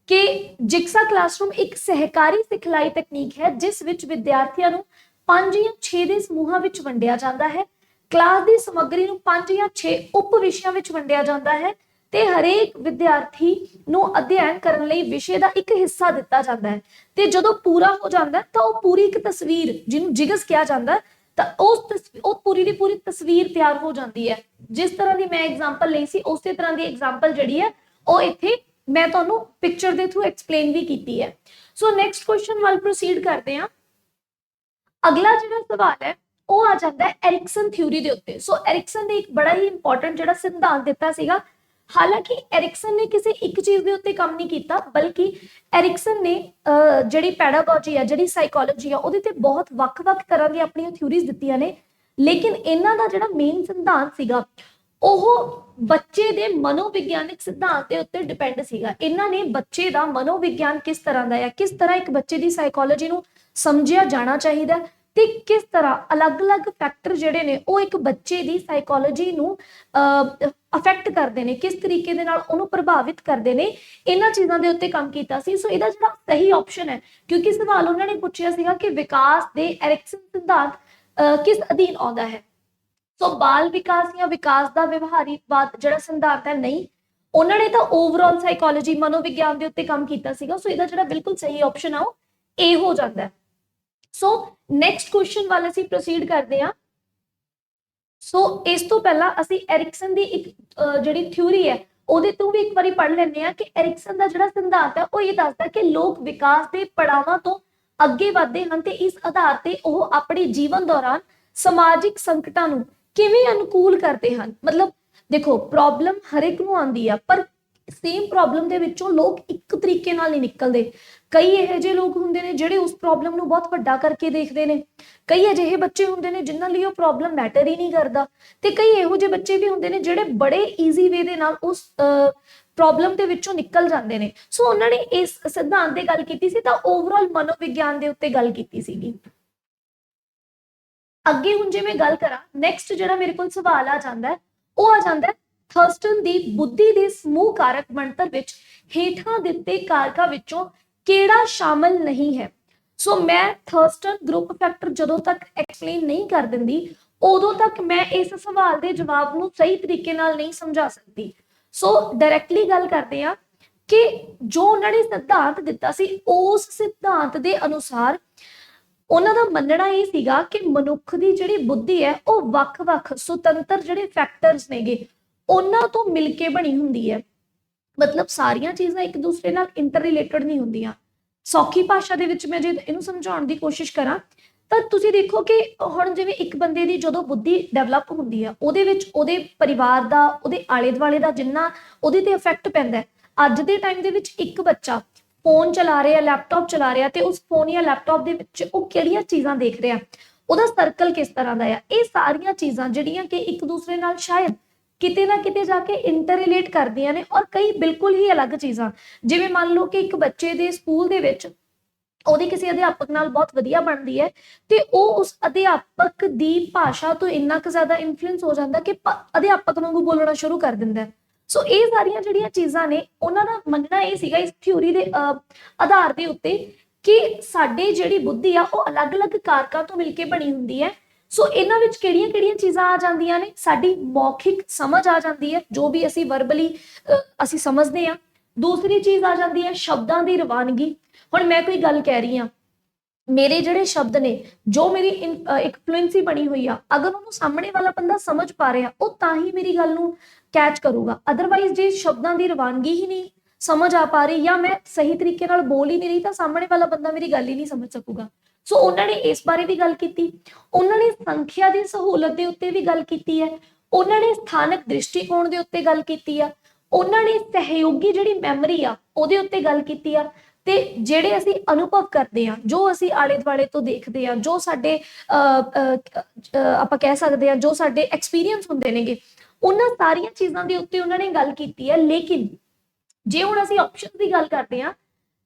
ਕਿ ਜਿਗਸਾ ਕਲਾਸਰੂਮ ਇੱਕ ਸਹਿਕਾਰੀ ਸਿਖਲਾਈ ਤਕਨੀਕ ਹੈ ਜਿਸ ਵਿੱਚ ਵਿਦਿਆਰਥੀਆਂ ਨੂੰ 5 ਜਾਂ 6 ਦੇ ਸਮੂਹਾਂ ਵਿੱਚ ਵੰਡਿਆ ਜਾਂਦਾ ਹੈ। ਕਲਾਸ ਦੀ ਸਮੱਗਰੀ ਨੂੰ 5 ਜਾਂ 6 ਉਪ ਵਿਸ਼ਿਆਂ ਵਿੱਚ ਵੰਡਿਆ ਜਾਂਦਾ ਹੈ ਤੇ ਹਰੇਕ ਵਿਦਿਆਰਥੀ ਨੂੰ ਅਧਿਐਨ ਕਰਨ ਲਈ ਵਿਸ਼ੇ ਦਾ ਇੱਕ ਹਿੱਸਾ ਦਿੱਤਾ ਜਾਂਦਾ ਹੈ ਤੇ ਜਦੋਂ ਪੂਰਾ ਹੋ ਜਾਂਦਾ ਤਾਂ ਉਹ ਪੂਰੀ ਇੱਕ ਤਸਵੀਰ, ਜਿਹਨੂੰ ਜਿਗਸ ਕਿਹਾ ਜਾਂਦਾ, ਤਾਂ ਉਹ ਪੂਰੀ ਦੀ ਪੂਰੀ ਤਸਵੀਰ ਤਿਆਰ ਹੋ ਜਾਂਦੀ ਹੈ। ਜਿਸ ਤਰ੍ਹਾਂ ਦੀ ਮੈਂ ਐਗਜ਼ਾਮਪਲ ਲਈ ਸੀ ਉਸੇ ਤਰ੍ਹਾਂ ਦੀ ਐਗਜ਼ਾਮਪਲ ਜਿਹੜੀ ਹੈ ਉਹ ਇੱਥੇ ਮੈਂ ਤੁਹਾਨੂੰ ਪਿਕਚਰ ਦੇ ਥਰੂ ਐਕਸਪਲੇਨ ਵੀ ਕੀਤੀ ਹੈ। ਸੋ ਨੈਕਸਟ ਕੁਐਸਚਨ ਵੱਲ ਪ੍ਰੋਸੀਡ ਕਰਦੇ ਹਾਂ। ਅਗਲਾ ਜਿਹੜਾ ਸਵਾਲ ਹੈ ਉਹ ਆ ਜਾਂਦਾ ਹੈ ਐਰਿਕਸਨ ਥਿਊਰੀ ਦੇ ਉੱਤੇ। ਸੋ ਐਰਿਕਸਨ ਨੇ ਇੱਕ ਬੜਾ ਹੀ ਇੰਪੋਰਟੈਂਟ ਜਿਹੜਾ ਸਿਧਾਂਤ ਦਿੱਤਾ ਸੀਗਾ। ਹਾਲਾਂਕਿ ਐਰਿਕਸਨ ਨੇ ਕਿਸੇ ਇੱਕ ਚੀਜ਼ ਦੇ ਉੱਤੇ ਕੰਮ ਨਹੀਂ ਕੀਤਾ, ਬਲਕਿ ਐਰਿਕਸਨ ਨੇ ਜਿਹੜੀ ਪੈਡਾਗੋਜੀ ਆ, ਜਿਹੜੀ ਸਾਈਕੋਲੋਜੀ ਆ, ਉਹਦੇ ਤੇ ਬਹੁਤ ਵੱਖ-ਵੱਖ ਤਰ੍ਹਾਂ ਦੀਆਂ ਆਪਣੀਆਂ ਥਿਊਰੀਜ਼ ਦਿੱਤੀਆਂ ਨੇ, ਲੇਕਿਨ ਇਹਨਾਂ ਦਾ ਜਿਹੜਾ ਮੇਨ ਸਿਧਾਂਤ ਸੀਗਾ ਉਹ ਬੱਚੇ ਦੇ ਮਨੋਵਿਗਿਆਨਿਕ ਸਿਧਾਂਤ ਦੇ ਉੱਤੇ ਡਿਪੈਂਡ ਸੀਗਾ। ਇਹਨਾਂ ਨੇ ਬੱਚੇ ਦਾ ਮਨੋਵਿਗਿਆਨ ਕਿਸ ਤਰ੍ਹਾਂ ਦਾ ਹੈ, ਕਿਸ ਤਰ੍ਹਾਂ ਇੱਕ ਬੱਚੇ ਦੀ ਸਾਈਕੋਲੋਜੀ ਨੂੰ ਸਮਝਿਆ ਜਾਣਾ ਚਾਹੀਦਾ ਤੇ ਕਿਸ ਤਰ੍ਹਾਂ ਅਲੱਗ-ਅਲੱਗ ਫੈਕਟਰ ਜਿਹੜੇ ਨੇ ਉਹ ਇੱਕ ਬੱਚੇ ਦੀ ਸਾਈਕੋਲੋਜੀ ਨੂੰ ਅਫੈਕਟ ਕਰਦੇ ਨੇ, ਕਿਸ ਤਰੀਕੇ ਦੇ ਨਾਲ ਉਹਨੂੰ ਪ੍ਰਭਾਵਿਤ ਕਰਦੇ ਨੇ, ਇਹਨਾਂ ਚੀਜ਼ਾਂ ਦੇ ਉੱਤੇ ਕੰਮ ਕੀਤਾ ਸੀ। ਸੋ ਇਹਦਾ ਜਿਹੜਾ ਸਹੀ ਆਪਸ਼ਨ ਹੈ, ਕਿਉਂਕਿ ਸਵਾਲ ਉਹਨਾਂ ਨੇ ਪੁੱਛਿਆ ਸੀਗਾ ਕਿ ਵਿਕਾਸ ਦੇ ਐਰਿਕਸਨ ਸਿਧਾਂਤ ਕਿਸ ਅਧੀਨ ਆਉਂਦਾ ਹੈ। ਸੋ ਬਾਲ ਵਿਕਾਸ ਜਾਂ ਵਿਕਾਸ ਦਾ ਵਿਵਹਾਰੀਵਾਦ ਜਿਹੜਾ ਸਿਧਾਂਤ ਹੈ, ਨਹੀਂ, ਉਹਨਾਂ ਨੇ ਤਾਂ ਓਵਰਆਲ ਸਾਈਕੋਲੋਜੀ, ਮਨੋਵਿਗਿਆਨ ਦੇ ਉੱਤੇ ਕੰਮ ਕੀਤਾ ਸੀਗਾ। ਸੋ ਇਹਦਾ ਜਿਹੜਾ ਬਿਲਕੁਲ ਸਹੀ ਆਪਸ਼ਨ ਆ ਉਹ ਇਹ ਹੋ ਜਾਂਦਾ ਹੈ। ਸੋ ਨੈਕਸਟ ਕੁਐਸਚਨ ਵੱਲ ਅਸੀਂ ਪ੍ਰੋਸੀਡ ਕਰਦੇ ਹਾਂ। ਸੋ ਇਸ ਤੋਂ ਪਹਿਲਾਂ ਅਸੀਂ ਐਰਿਕਸਨ ਦੀ ਇੱਕ ਜਿਹੜੀ ਥਿਊਰੀ ਹੈ ਉਹਦੇ ਤੋਂ ਵੀ ਇੱਕ ਵਾਰੀ ਪੜ੍ਹ ਲੈਂਦੇ ਹਾਂ ਕਿ ਐਰਿਕਸਨ ਦਾ ਜਿਹੜਾ ਸਿਧਾਂਤ ਹੈ ਉਹ ਇਹ ਦੱਸਦਾ ਕਿ ਲੋਕ ਵਿਕਾਸ ਦੇ ਪੜਾਵਾਂ ਤੋਂ ਅੱਗੇ ਵਧਦੇ ਹਨ ਤੇ ਇਸ ਆਧਾਰ ਤੇ ਉਹ ਆਪਣੇ ਜੀਵਨ ਦੌਰਾਨ ਸਮਾਜਿਕ ਸੰਕਟਾਂ ਨੂੰ ਕਿਵੇਂ ਅਨੁਕੂਲ ਕਰਦੇ ਹਨ। ਮਤਲਬ ਦੇਖੋ, ਪ੍ਰੋਬਲਮ ਹਰ ਇੱਕ ਨੂੰ ਆਉਂਦੀ ਆ, ਪਰ ਸੇਮ ਪ੍ਰੋਬਲਮ ਦੇ ਵਿੱਚੋਂ ਲੋਕ ਇੱਕ ਤਰੀਕੇ ਨਾਲ ਨਹੀਂ ਨਿਕਲਦੇ। ਕਈ ਇਹੋ ਜਿਹੇ ਲੋਕ ਹੁੰਦੇ ਨੇ ਜਿਹੜੇ ਉਸ ਪ੍ਰੋਬਲਮ ਨੂੰ ਬਹੁਤ ਵੱਡਾ ਕਰਕੇ ਦੇਖਦੇ ਨੇ, ਕਈ ਅਜਿਹੇ ਬੱਚੇ ਹੁੰਦੇ ਨੇ ਜਿਨ੍ਹਾਂ ਲਈ ਉਹ ਪ੍ਰੋਬਲਮ ਮੈਟਰ ਹੀ ਨਹੀਂ ਕਰਦਾ, ਤੇ ਕਈ ਇਹੋ ਜਿਹੇ ਬੱਚੇ ਵੀ ਹੁੰਦੇ ਨੇ ਜਿਹੜੇ ਬੜੇ ਈਜ਼ੀ ਵੇ ਦੇ ਨਾਲ ਉਸ ਪ੍ਰੋਬਲਮ ਦੇ ਵਿੱਚੋਂ ਨਿਕਲ ਜਾਂਦੇ ਨੇ। ਸੋ ਉਹਨਾਂ ਨੇ ਇਸ ਸਿਧਾਂਤ ਤੇ ਗੱਲ ਕੀਤੀ ਸੀ ਤਾਂ ਓਵਰਆਲ ਮਨੋਵਿਗਿਆਨ ਦੇ ਉੱਤੇ ਗੱਲ ਕੀਤੀ ਸੀਗੀ। ਅੱਗੇ ਹੁਣ ਜੇ ਮੈਂ ਗੱਲ ਕਰਾਂ, ਨੈਕਸਟ ਜਿਹੜਾ ਮੇਰੇ ਕੋਲ ਸਵਾਲ ਆ ਜਾਂਦਾ ਉਹ ਆ ਜਾਂਦਾ ਥਰਸਟਨ ਦੀ ਬੁੱਧੀ ਦੇ ਸਮੂਹ ਕਾਰਕ ਬਣਤਰ ਵਿੱਚ ਹੇਠਾਂ ਦਿੱਤੇ ਕਾਰਕਾਂ ਵਿੱਚੋਂ ਕਿਹੜਾ ਸ਼ਾਮਲ ਨਹੀਂ ਹੈ। ਸੋ ਮੈਂ ਥਰਸਟਨ ਗਰੁੱਪ ਫੈਕਟਰ ਜਦੋਂ ਤੱਕ ਐਕਸਪਲੇਨ ਨਹੀਂ ਕਰ ਦਿੰਦੀ ਉਦੋਂ ਤੱਕ ਮੈਂ ਇਸ ਸਵਾਲ ਦੇ ਜਵਾਬ ਨੂੰ ਸਹੀ ਤਰੀਕੇ ਨਾਲ ਨਹੀਂ ਸਮਝਾ ਸਕਦੀ। ਸੋ ਡਾਇਰੈਕਟਲੀ ਗੱਲ ਕਰਦੇ ਆ ਕਿ ਜੋ ਉਹਨਾਂ ਨੇ ਸਿਧਾਂਤ ਦਿੱਤਾ ਸੀ ਉਸ ਸਿਧਾਂਤ ਦੇ ਅਨੁਸਾਰ ਉਹਨਾਂ ਦਾ ਮੰਨਣਾ ਇਹ ਸੀਗਾ ਕਿ ਮਨੁੱਖ ਦੀ ਜਿਹੜੀ ਬੁੱਧੀ ਹੈ ਉਹ ਵੱਖ-ਵੱਖ ਸੁਤੰਤਰ ਜਿਹੜੇ ਫੈਕਟਰਸ ਨੇਗੇ ਉਹਨਾਂ ਤੋਂ ਮਿਲ ਕੇ ਬਣੀ ਹੁੰਦੀ ਹੈ। ਮਤਲਬ ਸਾਰੀਆਂ ਚੀਜ਼ਾਂ ਇੱਕ ਦੂਸਰੇ ਨਾਲ ਇੰਟਰ ਰਿਲੇਟਡ ਨਹੀਂ ਹੁੰਦੀਆਂ। ਸੌਖੀ ਭਾਸ਼ਾ ਦੇ ਵਿੱਚ ਮੈਂ ਜੇ ਇਹਨੂੰ ਸਮਝਾਉਣ ਦੀ ਕੋਸ਼ਿਸ਼ ਕਰਾਂ ਤਾਂ ਤੁਸੀਂ ਦੇਖੋ ਕਿ ਹੁਣ ਜਿਵੇਂ ਇੱਕ ਬੰਦੇ ਦੀ ਜਦੋਂ ਬੁੱਧੀ ਡਿਵੈਲਪ ਹੁੰਦੀ ਆ ਉਹਦੇ ਵਿੱਚ ਉਹਦੇ ਪਰਿਵਾਰ ਦਾ, ਉਹਦੇ ਆਲੇ ਦੁਆਲੇ ਦਾ ਜਿੰਨਾ ਉਹਦੇ ਤੇ ਇਫੈਕਟ ਪੈਂਦਾ ਹੈ। ਅੱਜ ਦੇ ਟਾਈਮ ਦੇ ਵਿੱਚ ਇੱਕ ਬੱਚਾ ਫੋਨ ਚਲਾ ਰਿਹਾ, ਲੈਪਟਾਪ ਚਲਾ ਰਿਹਾ ਤੇ ਉਸ ਫੋਨ ਜਾਂ ਲੈਪਟਾਪ ਦੇ ਵਿੱਚ ਉਹ ਕਿਹੜੀਆਂ ਚੀਜ਼ਾਂ ਦੇਖ ਰਿਹਾ, ਉਹਦਾ ਸਰਕਲ ਕਿਸ ਤਰ੍ਹਾਂ ਦਾ ਆ, ਇਹ ਸਾਰੀਆਂ ਚੀਜ਼ਾਂ ਜਿਹੜੀਆਂ ਕਿ ਇੱਕ ਦੂਸਰੇ ਨਾਲ ਸ਼ਾਇਦ ਕਿਤੇ ਨਾ ਕਿਤੇ ਜਾ ਕੇ ਇੰਟਰ ਰਿਲੇਟ ਕਰਦੀਆਂ ਨੇ ਔਰ ਕਈ ਬਿਲਕੁਲ ਹੀ ਅਲੱਗ ਚੀਜ਼ਾਂ। ਜਿਵੇਂ ਮੰਨ ਲਓ ਕਿ ਇੱਕ ਬੱਚੇ ਦੇ ਸਕੂਲ ਦੇ ਵਿੱਚ ਉਹਦੀ ਕਿਸੇ ਅਧਿਆਪਕ ਨਾਲ ਬਹੁਤ ਵਧੀਆ ਬਣਦੀ ਹੈ ਤੇ ਉਹ ਉਸ ਅਧਿਆਪਕ ਦੀ ਭਾਸ਼ਾ ਤੋਂ ਇੰਨਾ ਕੁ ਜ਼ਿਆਦਾ ਇਨਫਲੂਐਂਸ ਹੋ ਜਾਂਦਾ ਕਿ ਅਧਿਆਪਕ ਵਾਂਗੂ ਬੋਲਣਾ ਸ਼ੁਰੂ ਕਰ ਦਿੰਦਾ। ਸੋ ਇਹ ਸਾਰੀਆਂ ਜਿਹੜੀਆਂ ਚੀਜ਼ਾਂ ਨੇ ਉਹਨਾਂ ਦਾ ਮੰਨਣਾ ਇਹ ਸੀਗਾ ਇਸ ਥਿਊਰੀ ਦੇ ਆਧਾਰ ਦੇ ਉੱਤੇ ਕਿ ਸਾਡੀ ਜਿਹੜੀ ਬੁੱਧੀ ਆ ਉਹ ਅਲੱਗ-ਅਲੱਗ ਕਾਰਕਾਂ ਤੋਂ ਮਿਲ ਕੇ ਬਣੀ ਹੁੰਦੀ ਹੈ। ਸੋ ਇਹਨਾਂ ਵਿੱਚ ਕਿਹੜੀਆਂ-ਕਿਹੜੀਆਂ ਚੀਜ਼ਾਂ ਆ ਜਾਂਦੀਆਂ ਨੇ, ਸਾਡੀ ਮੌਖਿਕ ਸਮਝ ਆ ਜਾਂਦੀ ਹੈ, ਜੋ ਵੀ ਅਸੀਂ ਵਰਬਲੀ ਅਸੀਂ ਸਮਝਦੇ ਹਾਂ। दूसरी चीज आ जाती है शब्दां दी रवानगी। हुण मैं कोई गल कह रही हाँ, मेरे ਜਿਹੜੇ शब्द ने जो मेरी एक फ्लुएंसी बनी हुई आ, अगर ਉਹਨੂੰ ਸਾਹਮਣੇ ਵਾਲਾ ਬੰਦਾ ਸਮਝ ਪਾ ਰਿਹਾ ਉਹ ਤਾਂ ਹੀ ਮੇਰੀ ਗੱਲ ਨੂੰ ਕੈਚ ਕਰੂਗਾ। ਅਦਰਵਾਈਜ਼ ਜੇ ਸ਼ਬਦਾਂ ਦੀ ਰਵਾਨਗੀ ਹੀ ਨਹੀਂ ਸਮਝ ਆ ਪਾ ਰਹੀ ਜਾਂ ਮੈਂ ਸਹੀ ਤਰੀਕੇ ਨਾਲ ਬੋਲ ਹੀ ਨਹੀਂ ਰਹੀ ਤਾਂ ਸਾਹਮਣੇ ਵਾਲਾ ਬੰਦਾ ਮੇਰੀ ਗੱਲ ਹੀ ਨਹੀਂ ਸਮਝ ਸਕੂਗਾ। ਸੋ ਉਹਨਾਂ ਨੇ ਇਸ ਬਾਰੇ ਵੀ ਗੱਲ ਕੀਤੀ, ਉਹਨਾਂ ਨੇ ਸੰਖਿਆ ਦੀ ਸਹੂਲਤ ਦੇ ਉੱਤੇ ਵੀ ਗੱਲ ਕੀਤੀ ਹੈ, ਉਹਨਾਂ ਨੇ ਸਥਾਨਕ ਦ੍ਰਿਸ਼ਟੀਕੋਣ ਦੇ ਉੱਤੇ ਗੱਲ ਕੀਤੀ ਆ, ਉਹਨਾਂ ਨੇ ਸਹਿਯੋਗੀ ਜਿਹੜੀ ਮੈਮਰੀ ਆ ਉਹਦੇ ਉੱਤੇ ਗੱਲ ਕੀਤੀ ਆ, ਤੇ ਜਿਹੜੇ ਅਸੀਂ ਅਨੁਭਵ ਕਰਦੇ ਹਾਂ, ਜੋ ਅਸੀਂ ਆਲੇ ਦੁਆਲੇ ਤੋਂ ਦੇਖਦੇ ਹਾਂ, ਜੋ ਸਾਡੇ ਆਪਾਂ ਕਹਿ ਸਕਦੇ ਹਾਂ ਜੋ ਸਾਡੇ ਐਕਸਪੀਰੀਅੰਸ ਹੁੰਦੇ ਨੇਗੇ, ਉਹਨਾਂ ਸਾਰੀਆਂ ਚੀਜ਼ਾਂ ਦੇ ਉੱਤੇ ਉਹਨਾਂ ਨੇ ਗੱਲ ਕੀਤੀ ਹੈ। ਲੇਕਿਨ ਜੇ ਹੁਣ ਅਸੀਂ ਆਪਸ਼ਨ ਦੀ ਗੱਲ ਕਰਦੇ ਹਾਂ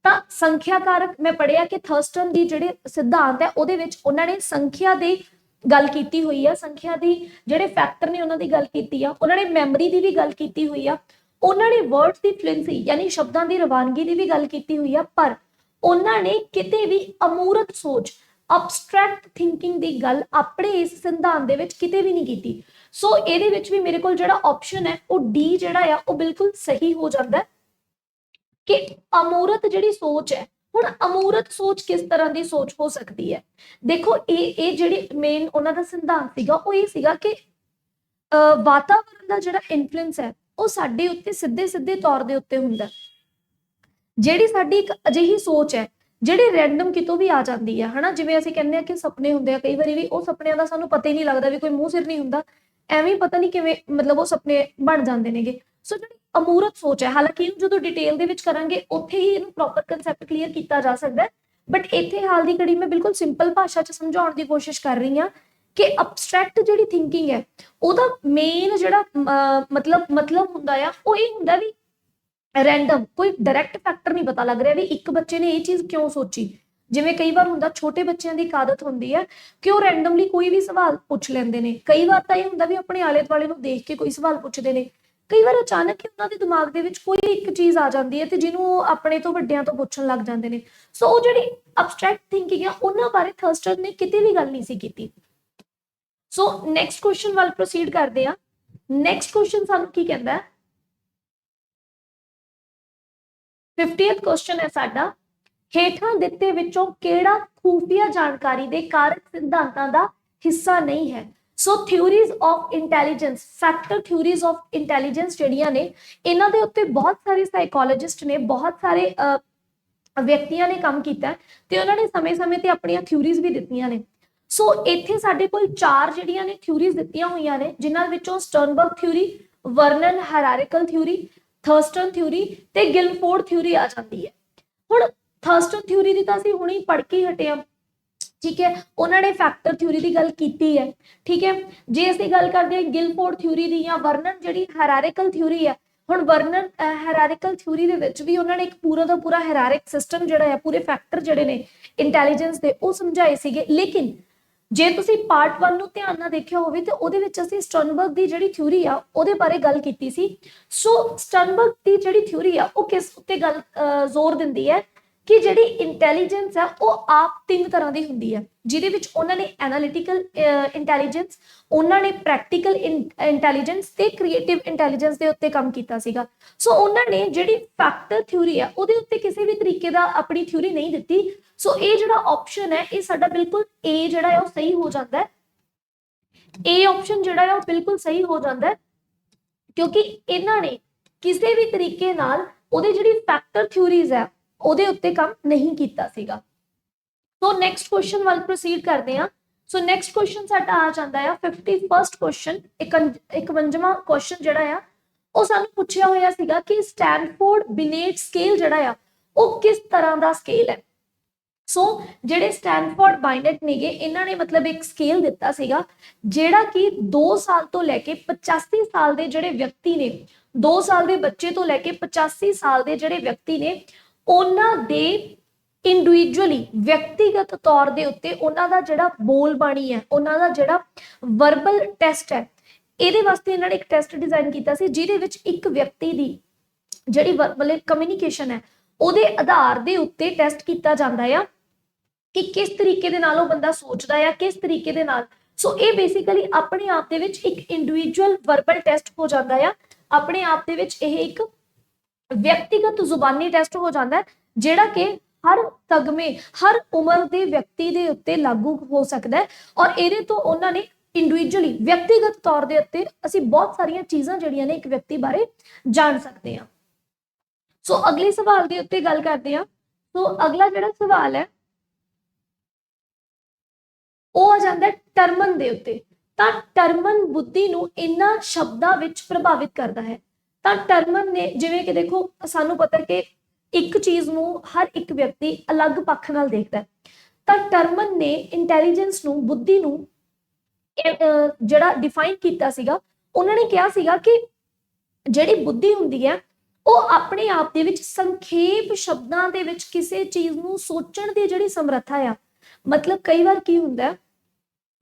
ਤਾਂ ਸੰਖਿਆ ਕਾਰਕ ਮੈਂ ਪੜ੍ਹਿਆ ਕਿ ਥਰਸਟਨ ਦੀ ਜਿਹੜੇ ਸਿਧਾਂਤ ਹੈ ਉਹਦੇ ਵਿੱਚ ਉਹਨਾਂ ਨੇ ਸੰਖਿਆ ਦੀ ਗੱਲ ਕੀਤੀ ਹੋਈ ਆ, ਸੰਖਿਆ ਦੀ ਜਿਹੜੇ ਫੈਕਟਰ ਨੇ ਉਹਨਾਂ ਦੀ ਗੱਲ ਕੀਤੀ ਆ, ਉਹਨਾਂ ਨੇ ਮੈਮਰੀ ਦੀ ਵੀ ਗੱਲ ਕੀਤੀ ਹੋਈ ਆ, ਉਹਨਾਂ ਨੇ ਵਰਡਸ ਦੀ ਫਲੂਐਂਸੀ ਯਾਨੀ ਸ਼ਬਦਾਂ ਦੀ ਰਵਾਨਗੀ ਦੀ ਵੀ ਗੱਲ ਕੀਤੀ ਹੋਈ ਆ, ਪਰ ਉਹਨਾਂ ਨੇ ਕਿਤੇ ਵੀ ਅਮੂਰਤ ਸੋਚ ਅਬਸਟਰੈਕਟ ਥਿੰਕਿੰਗ ਦੀ ਗੱਲ ਆਪਣੇ ਇਸ ਸਿਧਾਂਤ ਦੇ ਵਿੱਚ ਕਿਤੇ ਵੀ ਨਹੀਂ ਕੀਤੀ। ਸੋ ਇਹਦੇ ਵਿੱਚ ਵੀ ਮੇਰੇ ਕੋਲ ਜਿਹੜਾ ਆਪਸ਼ਨ ਹੈ ਉਹ ਡੀ ਜਿਹੜਾ ਆ ਉਹ ਬਿਲਕੁਲ ਸਹੀ ਹੋ ਜਾਂਦਾ ਕਿ ਅਮੂਰਤ ਜਿਹੜੀ ਸੋਚ ਹੈ। ਹੁਣ ਅਮੂਰਤ ਸੋਚ ਕਿਸ ਤਰ੍ਹਾਂ ਦੀ ਸੋਚ ਹੋ ਸਕਦੀ ਹੈ? ਦੇਖੋ ਇਹ ਜਿਹੜੀ ਮੇਨ ਉਹਨਾਂ ਦਾ ਸਿਧਾਂਤ ਸੀਗਾ ਉਹ ਇਹ ਸੀਗਾ ਕਿ ਵਾਤਾਵਰਣ ਦਾ ਜਿਹੜਾ ਇਨਫਲੂਐਂਸ ਹੈ ਉਹ ਸਾਡੇ ਉੱਤੇ ਸਿੱਧੇ ਤੌਰ ਦੇ ਉੱਤੇ ਹੁੰਦਾ। ਜਿਹੜੀ ਸਾਡੀ ਇੱਕ ਅਜਿਹੀ ਸੋਚ ਹੈ ਜਿਹੜੀ ਰੈਂਡਮ ਕਿਤੋਂ ਵੀ ਆ ਜਾਂਦੀ ਹੈ, ਹਨਾ, ਜਿਵੇਂ ਅਸੀਂ ਕਹਿੰਦੇ ਆ ਕਿ ਸੁਪਨੇ ਹੁੰਦੇ ਆ, ਕਈ ਵਾਰੀ ਵੀ ਉਹ ਸੁਪਨਿਆਂ ਦਾ ਸਾਨੂੰ ਪਤਾ ਹੀ ਨਹੀਂ ਲੱਗਦਾ, ਵੀ ਕੋਈ ਮੂੰਹ ਸਿਰ ਨਹੀਂ ਹੁੰਦਾ, ਐਵੇਂ ਪਤਾ ਨਹੀਂ ਕਿਵੇਂ ਮਤਲਬ ਉਹ ਸੁਪਨੇ ਬਣ ਜਾਂਦੇ ਨੇਗੇ। ਸੋ ਜਿਹੜੀ ਅਮੂਰਤ ਸੋਚ ਹੈ, ਹਾਲਾਂਕਿ ਇਹਨੂੰ ਜਦੋਂ ਡਿਟੇਲ ਦੇ ਵਿੱਚ ਕਰਾਂਗੇ ਉੱਥੇ ਹੀ ਇਹਨੂੰ ਪ੍ਰੋਪਰ ਕਨਸੈਪਟ ਕਲੀਅਰ ਕੀਤਾ ਜਾ ਸਕਦਾ ਹੈ, ਬਟ ਇੱਥੇ ਹਾਲ ਦੀ ਘੜੀ ਮੈਂ ਬਿਲਕੁਲ ਸਿੰਪਲ ਭਾਸ਼ਾ 'ਚ ਸਮਝਾਉਣ ਦੀ ਕੋਸ਼ਿਸ਼ ਕਰ ਰਹੀ ਹਾਂ ਕਿ ਅਬਸਟਰੈਕਟ ਜਿਹੜੀ ਥਿੰਕਿੰਗ ਹੈ ਉਹਦਾ ਮੇਨ ਜਿਹੜਾ ਮਤਲਬ ਹੁੰਦਾ ਆ ਉਹ ਇਹ ਹੁੰਦਾ ਵੀ ਰੈਂਡਮ, ਕੋਈ ਡਾਇਰੈਕਟ ਫੈਕਟਰ ਨਹੀਂ ਪਤਾ ਲੱਗ ਰਿਹਾ ਵੀ ਇੱਕ ਬੱਚੇ ਨੇ ਇਹ ਚੀਜ਼ ਕਿਉਂ ਸੋਚੀ। ਜਿਵੇਂ ਕਈ ਵਾਰ ਹੁੰਦਾ ਛੋਟੇ ਬੱਚਿਆਂ ਦੀ ਆਦਤ ਹੁੰਦੀ ਹੈ ਕਿ ਉਹ ਰੈਂਡਮਲੀ ਕੋਈ ਵੀ ਸਵਾਲ ਪੁੱਛ ਲੈਂਦੇ ਨੇ, ਕਈ ਵਾਰ ਤਾਂ ਇਹ ਹੁੰਦਾ ਵੀ ਆਪਣੇ ਆਲੇ ਦੁਆਲੇ ਨੂੰ ਦੇਖ ਕੇ ਕੋਈ ਸਵਾਲ ਪੁੱਛਦੇ ਨੇ, ਕਈ ਵਾਰ ਅਚਾਨਕ ਹੀ ਉਹਨਾਂ ਦੇ ਦਿਮਾਗ ਦੇ ਵਿੱਚ ਕੋਈ ਇੱਕ ਚੀਜ਼ ਆ ਜਾਂਦੀ ਹੈ ਤੇ ਜਿਹਨੂੰ ਉਹ ਆਪਣੇ ਤੋਂ ਵੱਡਿਆਂ ਤੋਂ ਪੁੱਛਣ ਲੱਗ ਜਾਂਦੇ ਨੇ। ਸੋ ਉਹ ਜਿਹੜੀ ਅਬਸਟਰੈਕਟ ਥਿੰਕਿੰਗ ਹੈ ਉਹਨਾਂ ਬਾਰੇ ਥਰਸਟਨ ਨੇ ਕਿਤੇ ਵੀ ਗੱਲ ਨਹੀਂ ਸੀ ਕੀਤੀ। ਸੋ ਨੈਕਸਟ ਕੁਐਸਚਨ ਵੱਲ ਪ੍ਰੋਸੀਡ ਕਰਦੇ ਆ। ਨੈਕਸਟ ਕੁਐਸਚਨ ਸਾਨੂੰ ਕੀ ਕਹਿੰਦਾ ਹੈ? 50th ਕੁਐਸਚਨ ਹੈ ਸਾਡਾ, ਹੇਠਾਂ ਦਿੱਤੇ ਵਿੱਚੋਂ ਕਿਹੜਾ ਖੂਫੀਆ ਜਾਣਕਾਰੀ ਦੇ ਕਾਰਕ ਸਿਧਾਂਤਾਂ ਦਾ ਹਿੱਸਾ ਨਹੀਂ ਹੈ? So theories of intelligence, factor theories of intelligence ਜਿਹੜੀਆਂ ਨੇ ਇਹਨਾਂ ਦੇ ਉੱਤੇ ਬਹੁਤ ਸਾਰੇ ਸਾਈਕੋਲੋਜਿਸਟ ਨੇ, ਬਹੁਤ ਸਾਰੇ ਵਿਅਕਤੀਆਂ ਨੇ ਕੰਮ ਕੀਤਾ ਤੇ ਉਹਨਾਂ ਨੇ ਸਮੇਂ-ਸਮੇਂ ਤੇ ਆਪਣੀਆਂ ਥਿਊਰੀਜ਼ ਵੀ ਦਿੱਤੀਆਂ ਨੇ। ਸੋ ਇੱਥੇ ਸਾਡੇ ਕੋਲ 4 ਜਿਹੜੀਆਂ ਨੇ ਥਿਊਰੀਜ਼ ਦਿੱਤੀਆਂ ਹੋਈਆਂ ਨੇ, ਜਿਨ੍ਹਾਂ ਵਿੱਚੋਂ ਸਟਰਨਬਰਗ ਥਿਊਰੀ, ਵਰਨਨ ਹੈਰਾਰਿਕਲ ਥਿਊਰੀ, ਥਰਸਟਨ ਥਿਊਰੀ ਤੇ ਗਿਲਫੋਰਡ ਥਿਊਰੀ ਆ ਜਾਂਦੀ ਹੈ। ਹੁਣ ਥਰਸਟਨ ਥਿਊਰੀ ਦੀ ਤਾਂ ਅਸੀਂ ਹੁਣੇ ਪੜ੍ਹ ਕੇ ਹਟੇ ਹਾਂ, ਠੀਕ ਹੈ, ਉਹਨਾਂ ਨੇ ਫੈਕਟਰ ਥਿਊਰੀ ਦੀ ਗੱਲ ਕੀਤੀ ਹੈ, ਠੀਕ ਹੈ। ਜੇ ਅਸੀਂ ਗੱਲ ਕਰਦੇ ਹਾਂ ਗਿਲਫੋਰਡ ਥਿਊਰੀ ਦੀ ਜਾਂ ਵਰਨਨ ਜਿਹੜੀ ਹੈਰਾਰਿਕਲ ਥਿਊਰੀ ਹੈ, ਹੁਣ ਵਰਨਨ ਹੈਰਾਰਿਕਲ ਥਿਊਰੀ ਦੇ ਵਿੱਚ ਵੀ ਉਹਨਾਂ ਨੇ ਇੱਕ ਪੂਰਾ ਦਾ ਪੂਰਾ ਹੈਰਾਰਿਕ ਸਿਸਟਮ ਜਿਹੜਾ ਹੈ, ਪੂਰੇ ਫੈਕਟਰ ਜਿਹੜੇ ਨੇ ਇੰਟੈਲੀਜੈਂਸ ਦੇ ਉਹ ਸਮਝਾਏ ਸੀਗੇ। ਲੇਕਿਨ ਜੇ ਤੁਸੀਂ ਪਾਰਟ 1 ਨੂੰ ਧਿਆਨ ਨਾਲ ਦੇਖਿਆ ਹੋਵੇ ਤੇ ਉਹਦੇ ਵਿੱਚ ਅਸੀਂ ਸਟਰਨਬਰਗ ਦੀ ਜਿਹੜੀ ਥਿਊਰੀ ਆ ਉਹਦੇ ਬਾਰੇ ਗੱਲ ਕੀਤੀ ਸੀ। ਸੋ ਸਟਰਨਬਰਗ ਦੀ ਜਿਹੜੀ ਥਿਊਰੀ ਆ ਉਹ ਕਿਸ ਉੱਤੇ ਗੱਲ ਜ਼ੋਰ ਦਿੰਦੀ ਹੈ ਕਿ ਜਿਹੜੀ ਇੰਟੈਲੀਜੈਂਸ ਆ ਉਹ ਆਪ 3 ਤਰ੍ਹਾਂ ਦੀ ਹੁੰਦੀ ਹੈ, ਜਿਹਦੇ ਵਿੱਚ ਉਹਨਾਂ ਨੇ ਐਨਾਲਿਟੀਕਲ ਇੰਟੈਲੀਜੈਂਸ, ਉਹਨਾਂ ਨੇ ਪ੍ਰੈਕਟੀਕਲ ਇੰਟੈਲੀਜੈਂਸ ਤੇ ਕ੍ਰੀਏਟਿਵ ਇੰਟੈਲੀਜੈਂਸ ਦੇ ਉੱਤੇ ਕੰਮ ਕੀਤਾ ਸੀਗਾ। ਸੋ ਉਹਨਾਂ ਨੇ ਜਿਹੜੀ ਫੈਕਟਰ ਥਿਊਰੀ ਆ ਉਹਦੇ ਉੱਤੇ ਕਿਸੇ ਵੀ ਤਰੀਕੇ ਦਾ ਆਪਣੀ ਥਿਊਰੀ ਨਹੀਂ ਦਿੱਤੀ। ਸੋ ਇਹ ਜਿਹੜਾ ਆਪਸ਼ਨ ਹੈ ਇਹ ਸਾਡਾ ਬਿਲਕੁਲ ਏ ਜਿਹੜਾ ਹੈ ਉਹ ਸਹੀ ਹੋ ਜਾਂਦਾ ਹੈ। ਏ ਆਪਸ਼ਨ ਜਿਹੜਾ ਹੈ ਉਹ ਬਿਲਕੁਲ ਸਹੀ ਹੋ ਜਾਂਦਾ ਹੈ ਕਿਉਂਕਿ ਇਹਨਾਂ ਨੇ ਕਿਸੇ ਵੀ ਤਰੀਕੇ ਨਾਲ ਉਹਦੇ ਜਿਹੜੀ ਫੈਕਟਰ ਥਿਊਰੀਜ਼ ਹੈ ਉਹਦੇ ਉੱਤੇ ਕੰਮ ਨਹੀਂ ਕੀਤਾ ਸੀਗਾ। ਸੋ ਨੈਕਸਟ ਕੁਐਸਚਨ ਵੱਲ ਪ੍ਰੋਸੀਡ ਕਰਦੇ ਹਾਂ। ਸੋ ਨੈਕਸਟ ਕੁਐਸਚਨ ਸਾਡਾ ਆ ਜਾਂਦਾ ਆ 51st ਕੁਐਸਚਨ, 51ਵਾਂ ਕੁਐਸਚਨ ਜਿਹੜਾ ਆ ਉਹ ਸਾਨੂੰ ਪੁੱਛਿਆ ਹੋਇਆ ਸੀਗਾ ਕਿ ਸਟੈਨਫੋਰਡ ਬਿਨੇਟ ਸਕੇਲ ਜਿਹੜਾ ਆ ਉਹ ਕਿਸ ਤਰ੍ਹਾਂ ਦਾ ਸਕੇਲ ਹੈ। ਸੋ ਜਿਹੜੇ ਸਟੈਨਫੋਰਡ ਬਾਇਨਟ ਨੇਗੇ ਇਹਨਾਂ ਨੇ ਮਤਲਬ ਇੱਕ ਸਕੇਲ ਦਿੱਤਾ ਸੀਗਾ ਜਿਹੜਾ ਕਿ 2 ਸਾਲ ਤੋਂ ਲੈ ਕੇ 85 ਸਾਲ ਦੇ ਜਿਹੜੇ ਵਿਅਕਤੀ ਨੇ, 2 ਸਾਲ ਦੇ ਬੱਚੇ ਤੋਂ ਲੈ ਕੇ 85 ਸਾਲ ਦੇ ਜਿਹੜੇ ਵਿਅਕਤੀ ਨੇ ਉਹਨਾਂ ਦੇ ਇੰਡੀਵਿਜੂਅਲੀ ਵਿਅਕਤੀਗਤ ਤੌਰ ਦੇ ਉੱਤੇ ਉਹਨਾਂ ਦਾ ਜਿਹੜਾ ਬੋਲ ਬਾਣੀ ਹੈ, ਉਹਨਾਂ ਦਾ ਜਿਹੜਾ ਵਰਬਲ ਟੈਸਟ ਹੈ, ਇਹਦੇ ਵਾਸਤੇ ਇਹਨਾਂ ਨੇ ਇੱਕ ਟੈਸਟ ਡਿਜ਼ਾਈਨ ਕੀਤਾ ਸੀ ਜਿਹਦੇ ਵਿੱਚ ਇੱਕ ਵਿਅਕਤੀ ਦੀ ਜਿਹੜੀ ਵਰਬਲ ਕਮਿਊਨੀਕੇਸ਼ਨ ਹੈ ਉਹਦੇ ਆਧਾਰ ਦੇ ਉੱਤੇ ਟੈਸਟ ਕੀਤਾ ਜਾਂਦਾ ਆ ਕਿ ਕਿਸ ਤਰੀਕੇ ਦੇ ਨਾਲ ਉਹ ਬੰਦਾ ਸੋਚਦਾ ਆ, ਕਿਸ ਤਰੀਕੇ ਦੇ ਨਾਲ। ਸੋ ਇਹ ਬੇਸਿਕਲੀ ਆਪਣੇ ਆਪ ਦੇ ਵਿੱਚ ਇੱਕ ਇੰਡੀਵਿਜੂਅਲ ਵਰਬਲ ਟੈਸਟ ਹੋ ਜਾਂਦਾ ਆ, ਆਪਣੇ ਆਪ ਦੇ ਵਿੱਚ ਇਹ ਇੱਕ व्यक्तिगत जुबानी टेस्ट हो जाता है, जिहड़ा कि हर तगमे हर उम्र के व्यक्ति के उत्ते लागू हो सकता है। और ये तो उन्होंने इंडिविजुअली व्यक्तिगत तौर के उत्ते असी बहुत सारिया चीज़ां जिहड़ियां ने एक व्यक्ति बारे जान सकते हैं। सो अगले सवाल के उत्ते गल करते हैं। तो अगला जिहड़ा सवाल है वो आ जाता है टर्मन के उत्ते। तां टर्मन बुद्धि नूं इन्हां शब्दां विच प्रभावित करता है। तां टर्मन ने जिवें कि देखो सानू पता है कि एक चीज़ नूं हर एक व्यक्ति अलग पक्ष नाल देखदा है। तां टर्मन ने इंटैलीजेंस नूं बुद्धि नूं जिहड़ा डिफाइन कीता सीगा, उन्होंने कहा सीगा कि जिहड़ी बुद्धि हुंदी है वो अपने आप दे विच संखेप शब्दां दे विच किसी चीज़ नूं सोचण दी जिहड़ी समर्था आ। मतलब कई बार की हुंदा है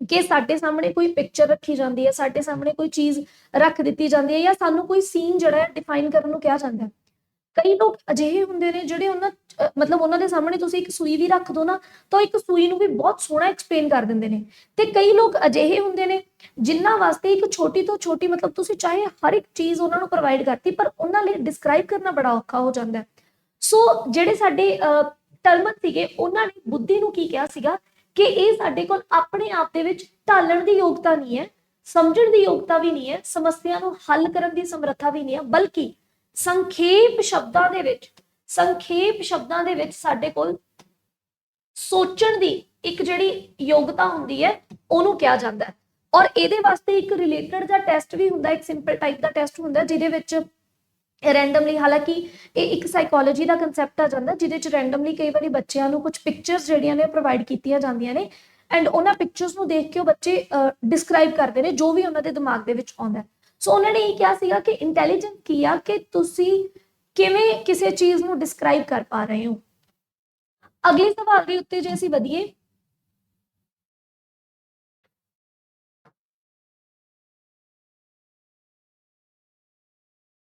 कि साडे सामने कोई पिक्चर रखी जाती है, साडे सामने कोई चीज़ रख दी जाती है, या सानू कोई सीन जिहड़ा है डिफाइन करन नूं कहा जाता है। कई लोग अजिहे हुंदे ने जिहड़े मतलब उन्हां दे सामने तुसीं एक सूई भी रख दो ना, तो एक सूई नूं भी बहुत सोहना एक्सप्लेन कर दिंदे ने। ते कई लोग अजिहे हुंदे ने जिन्हां वास्ते एक छोटी तो छोटी मतलब तुसीं चाहे हर एक चीज़ उन्हां नूं प्रोवाइड करती, पर उन्हां लई डिस्क्राइब करना बड़ा औखा हो जांदा है। सो जिहड़े साडे टर्मन सीगे उन्हां ने बुद्धि नूं की कहा सीगा कि ये साडे कोल अपने आप दे विच ढालण दी योग्यता नहीं है, समझण दी योग्यता भी नहीं है, समस्या नूं हल करन दी समर्था भी नहीं है, बल्कि संखेप शब्दां दे विच साडे कोल सोचण दी एक जिहड़ी योग्यता हुंदी है ओनू कहा जाता है। और इहदे वास्ते एक रिलेटेड दा टेस्ट भी हुंदा, एक सिंपल टाइप दा टेस्ट हुंदा जिहदे विच रैंडमली, हालांकि ये एक साइकोलॉजी का कंसैप्ट आ जाता जिहदे च रैंडमली कई बार बच्चों को कुछ पिक्चर्स जिहड़ियां ने प्रोवाइड कीतियां जांदियां ने, एंड उन्हां पिक्चर्स नूं देख के बच्चे डिस्क्राइब करते हैं जो भी उन्हां दे दिमाग दे विच आउंदा है। सो उन्होंने ये कहा सीगा कि इंटैलीजेंस की आ कि तुसीं किवें किसी चीज़ नूं डिस्क्राइब कर पा रहे हो। अगले सवाल के उत्ते जे असीं वधीए,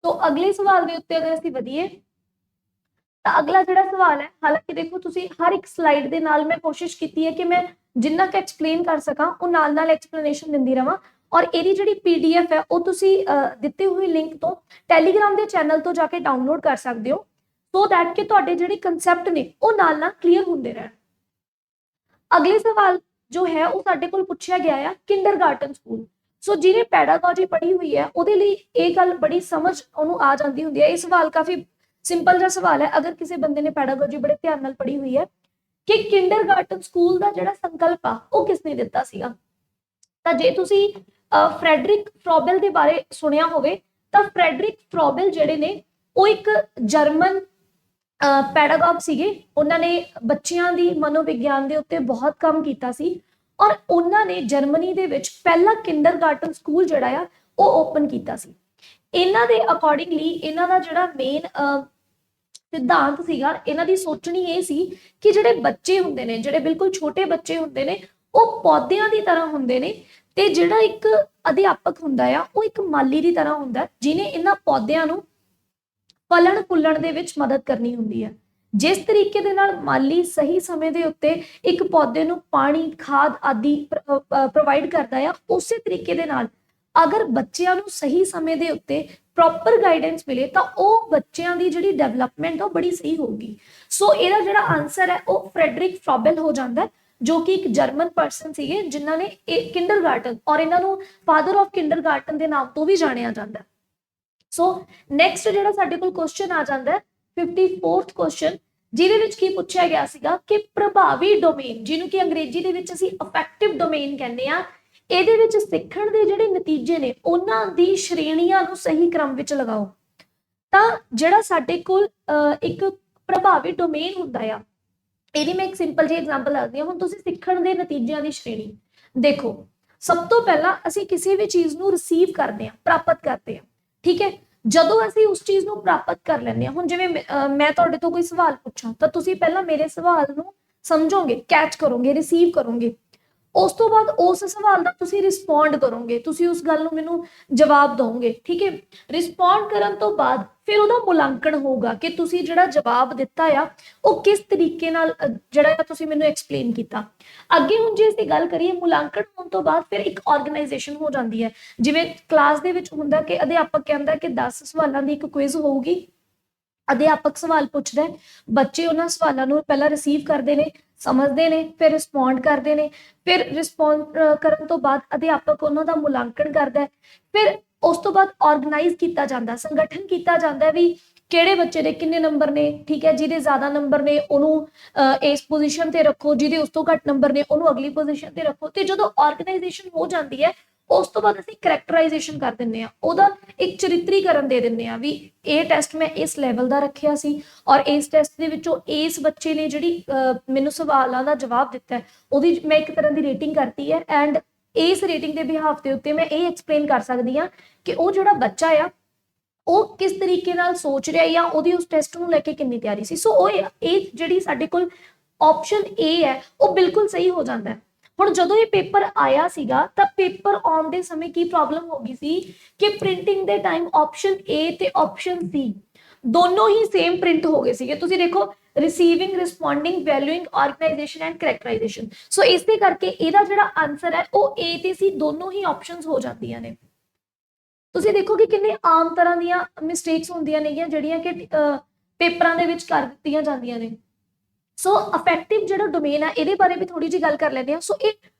तो अगले सवाल के उत्ते अगर असीं वधीए तो अगला जिहड़ा सवाल है, हालांकि देखो तुसीं हर एक स्लाइड दे नाल मैं कोशिश की है कि मैं जिन्ना क एक्सप्लेन कर सकां वो नाल नाल एक्सप्लेनेशन दिंदी रहां। और इहदी जिहड़ी PDF है वो तुसीं दित्ते हुए लिंक तो टैलीग्राम के चैनल तो जाके डाउनलोड कर सकते हो, सो दैट कि तुहाडे जिहड़े कंसैप्ट ने वो नाल नाल क्लीयर हुंदे रहण। अगले सवाल जो है वो साडे कोल पुछया गया है किंडरगार्टन स्कूल। सो जिन्हें पैडागॉजी पढ़ी हुई है उहदे लई ये गल बड़ी समझ उहनूं आ जाती हुंदी है। ये सवाल काफ़ी सिंपल जा सवाल है अगर किसी बंदे ने पैडागॉजी बड़े ध्यान नाल पढ़ी हुई है कि किंडरगार्टन स्कूल का जिहड़ा संकल्प आ वो किसने दिता सीगा। तां जे तुसीं फ्रैडरिक फ्रॉबेल के बारे सुनिया होवे तां फ्रैडरिक फ्रॉबेल जिहड़े ने वो एक जर्मन पैडागॉग सीगे। उन्होंने बच्चियां दी मनोविग्यान के उत्ते बहुत काम किया सी और उन्होंने जर्मनी दे विच पहला किंडरगार्टन स्कूल जिहड़ा आ वो ओपन किया सी। इन्हां दे अकॉर्डिंगली इन्हां दा जिहड़ा मेन सिद्धांत सीगा, इन्हां दी सोचनी ये सी कि जिहड़े बच्चे हुंदे ने, जिहड़े बिल्कुल छोटे बच्चे हुंदे ने, वो पौधियां दी तरह हुंदे ने ते जिहड़ा एक अध्यापक हुंदा आ वो एक माली दी तरह हुंदा जिन्हें इन्हां पौधियां नूं फलन फुੱਲਣ ਦੇ ਵਿੱਚ मदद करनी ਹੁੰਦੀ है। जिस तरीके दे नाल माली सही समय के उत्ते एक पौधे नूं पानी खाद आदि प्रोवाइड करता है, उस तरीके दे नाल अगर बच्चों नूं सही समय के उत्ते प्रॉपर गाइडेंस मिले तो वह बच्चों की जिहड़ी डेवलपमेंट है बड़ी सही होगी। सो इहदा जिहड़ा आंसर है वो फ्रैडरिक फ्रॉबेल हो जाता है, जो कि एक जर्मन पर्सन सीगे जिन्हां ने किंडरगार्टन और इन्हां नूं फादर ऑफ किंडरगार्टन के नाम तो भी जानिया जाता है। सो नैक्सट जिहड़ा साडे कोल क्वेश्चन आ जाता है 54th क्वेश्चन, जिहदे विच की पुछया गया सीगा कि प्रभावी डोमेन जिन्हों कि अंग्रेजी दे विच असीं इफेक्टिव डोमेन कहने आ, इहदे विच सिੱਖਣ दे जिहड़े नतीजे ने उन्हां दी श्रेणियां नूं सही क्रम विच लगाओ। तां जिहड़ा साडे कोल एक प्रभावी डोमेन हुंदा आ, इहदी मैं एक सिंपल जी एग्जांपल दसदी हां। हुण तुसीं सिੱਖਣ दे नतीजिਆਂ ਦੀ श्रेणी देखो, सब तो पहला असीं किसी भी चीज़ नूं रिसीव करते हैं, प्राप्त करते हैं, ठीक है। ਜਦੋਂ ਅਸੀਂ ਉਸ ਚੀਜ਼ ਨੂੰ ਪ੍ਰਾਪਤ ਕਰ ਲੈਂਦੇ ਹਾਂ, ਹੁਣ ਜਿਵੇਂ ਮੈਂ ਤੁਹਾਡੇ ਤੋਂ ਕੋਈ ਸਵਾਲ ਪੁੱਛਾਂ ਤਾਂ ਤੁਸੀਂ ਪਹਿਲਾਂ ਮੇਰੇ ਸਵਾਲ ਨੂੰ ਸਮਝੋਗੇ, ਕੈਚ ਕਰੋਗੇ, ਰਿਸੀਵ ਕਰੋਗੇ, ਉਸ ਤੋਂ ਬਾਅਦ ਉਸ ਸਵਾਲ ਦਾ ਤੁਸੀਂ ਰਿਸਪੌਂਡ ਕਰੋਗੇ, ਤੁਸੀਂ ਉਸ ਗੱਲ ਨੂੰ ਮੈਨੂੰ ਜਵਾਬ ਦਿਓਗੇ, ਠੀਕ ਹੈ। ਰਿਸਪੌਂਡ ਕਰਨ ਤੋਂ ਬਾਅਦ ਫਿਰ ਉਹਦਾ ਮੁਲਾਂਕਣ ਹੋਊਗਾ ਕਿ ਤੁਸੀਂ ਜਿਹੜਾ ਜਵਾਬ ਦਿੱਤਾ ਆ ਉਹ ਕਿਸ ਤਰੀਕੇ ਨਾਲ ਜਿਹੜਾ ਤੁਸੀਂ ਮੈਨੂੰ ਐਕਸਪਲੇਨ ਕੀਤਾ। ਅੱਗੇ ਹੁਣ ਜੇ ਅਸੀਂ ਗੱਲ ਕਰੀਏ ਮੁਲਾਂਕਣ ਹੋਣ ਤੋਂ ਬਾਅਦ ਫਿਰ ਇੱਕ ਆਰਗੇਨਾਈਜੇਸ਼ਨ ਹੋ ਜਾਂਦੀ ਹੈ। ਜਿਵੇਂ ਕਲਾਸ ਦੇ ਵਿੱਚ ਹੁੰਦਾ ਕਿ ਅਧਿਆਪਕ ਕਹਿੰਦਾ ਕਿ 10 ਸਵਾਲਾਂ ਦੀ ਇੱਕ ਕੁਇਜ਼ ਹੋਊਗੀ, ਅਧਿਆਪਕ ਸਵਾਲ ਪੁੱਛਦਾ ਹੈ, ਬੱਚੇ ਉਹਨਾਂ ਸਵਾਲਾਂ ਨੂੰ ਪਹਿਲਾਂ ਰਿਸੀਵ ਕਰਦੇ ਨੇ, ਸਮਝਦੇ ਨੇ, ਫਿਰ ਰਿਸਪੌਂਡ ਕਰਦੇ ਨੇ, ਫਿਰ ਰਿਸਪੌਂਡ ਕਰਨ ਤੋਂ ਬਾਅਦ ਅਧਿਆਪਕ ਉਹਨਾਂ ਦਾ ਮੁਲਾਂਕਣ ਕਰਦਾ ਹੈ, ਫਿਰ ਉਸ ਤੋਂ ਬਾਅਦ ਆਰਗੇਨਾਈਜ਼ ਕੀਤਾ ਜਾਂਦਾ, ਸੰਗਠਨ ਕੀਤਾ ਜਾਂਦਾ ਵੀ ਕਿਹੜੇ ਬੱਚੇ ਦੇ ਕਿੰਨੇ ਨੰਬਰ ਨੇ, ਠੀਕ ਹੈ, ਜਿਹਦੇ ਜ਼ਿਆਦਾ ਨੰਬਰ ਨੇ ਉਹਨੂੰ ਇਸ ਪੋਜੀਸ਼ਨ ਤੇ ਰੱਖੋ, ਜਿਹਦੇ ਉਸ ਤੋਂ ਘੱਟ ਨੰਬਰ ਨੇ ਉਹਨੂੰ ਅਗਲੀ ਪੋਜੀਸ਼ਨ ਤੇ ਰੱਖੋ। ਤੇ ਜਦੋਂ ਆਰਗੇਨਾਈਜੇਸ਼ਨ ਹੋ ਜਾਂਦੀ ਹੈ ਉਸ ਤੋਂ ਬਾਅਦ ਅਸੀਂ ਕਰੈਕਟਰਾਈਜੇਸ਼ਨ ਕਰ ਦਿੰਦੇ ਆ, ਉਹਦਾ ਇੱਕ ਚਰਿੱਤਰੀਕਰਨ ਦੇ ਦਿੰਦੇ ਆ ਵੀ ਇਹ ਟੈਸਟ ਮੈਂ ਇਸ ਲੈਵਲ ਦਾ ਰੱਖਿਆ ਸੀ ਔਰ ਇਸ ਟੈਸਟ ਦੇ ਵਿੱਚੋਂ ਇਸ ਬੱਚੇ ਨੇ ਜਿਹੜੀ ਮੈਨੂੰ ਸਵਾਲਾਂ ਦਾ ਜਵਾਬ ਦਿੱਤਾ ਉਹਦੀ ਮੈਂ ਇੱਕ ਤਰ੍ਹਾਂ ਦੀ ਰੇਟਿੰਗ ਕਰਤੀ ਹੈ ਐਂਡ ਇਸ ਰੇਟਿੰਗ ਦੇ ਬਿਹਾਫ ਦੇ ਉੱਤੇ ਮੈਂ ਇਹ ਐਕਸਪਲੇਨ ਕਰ ਸਕਦੀ ਹਾਂ ਕਿ ਉਹ ਜਿਹੜਾ ਬੱਚਾ ਆ ਉਹ ਕਿਸ ਤਰੀਕੇ ਨਾਲ ਸੋਚ ਰਿਹਾ ਜਾਂ ਉਹਦੀ ਉਸ ਟੈਸਟ ਨੂੰ ਲੈ ਕੇ ਕਿੰਨੀ ਤਿਆਰੀ ਸੀ। ਸੋ ਉਹ ਇਹ ਜਿਹੜੀ ਸਾਡੇ ਕੋਲ ਆਪਸ਼ਨ ਏ ਹੈ ਉਹ ਬਿਲਕੁਲ ਸਹੀ ਹੋ ਜਾਂਦਾ ਹੈ। ਹੁਣ ਜਦੋਂ ਇਹ ਪੇਪਰ ਆਇਆ ਸੀਗਾ ਤਾਂ ਪੇਪਰ ਆਉਣ ਦੇ ਸਮੇਂ ਕੀ ਪ੍ਰੋਬਲਮ ਹੋ ਗਈ ਸੀ ਕਿ ਪ੍ਰਿੰਟਿੰਗ ਦੇ ਟਾਈਮ ਆਪਸ਼ਨ ਏ ਤੇ ਆਪਸ਼ਨ ਸੀ ਦੋਨੋਂ ਹੀ ਸੇਮ ਪ੍ਰਿੰਟ ਹੋ ਗਏ ਸੀਗੇ। ਤੁਸੀਂ ਦੇਖੋ ਰਿਸੀਵਿੰਗ, ਰਿਸਪੌਂਡਿੰਗ, ਵੈਲਿਊਇੰਗ, ਆਰਗੇਨਾਈਜੇਸ਼ਨ ਐਂਡ ਕਰੈਕਟਰਾਈਜੇਸ਼ਨ। ਸੋ ਇਸੇ ਕਰਕੇ ਇਹਦਾ ਜਿਹੜਾ ਆਨਸਰ ਹੈ ਉਹ ਏ ਤੇ ਸੀ, ਦੋਨੋਂ ਹੀ ਆਪਸ਼ਨਸ ਹੋ ਜਾਂਦੀਆਂ ਨੇ। ਤੁਸੀਂ ਦੇਖੋ ਕਿ ਕਿੰਨੇ ਆਮ ਤਰ੍ਹਾਂ ਦੀਆਂ ਮਿਸਟੇਕਸ ਹੁੰਦੀਆਂ ਨੇਗੀਆਂ ਜਿਹੜੀਆਂ ਕਿ ਪੇਪਰਾਂ ਦੇ ਵਿੱਚ ਕਰ ਦਿੱਤੀਆਂ ਜਾਂਦੀਆਂ ਨੇ। ਸੋ ਅਫੈਕਟਿਵ ਜਿਹੜਾ ਡੋਮੇਨ ਹੈ ਇਹਦੇ ਬਾਰੇ ਵੀ ਥੋੜੀ ਜਿਹੀ ਗੱਲ ਕਰ ਲੈਂਦੇ ਹਾਂ। ਸੋ ਇਹ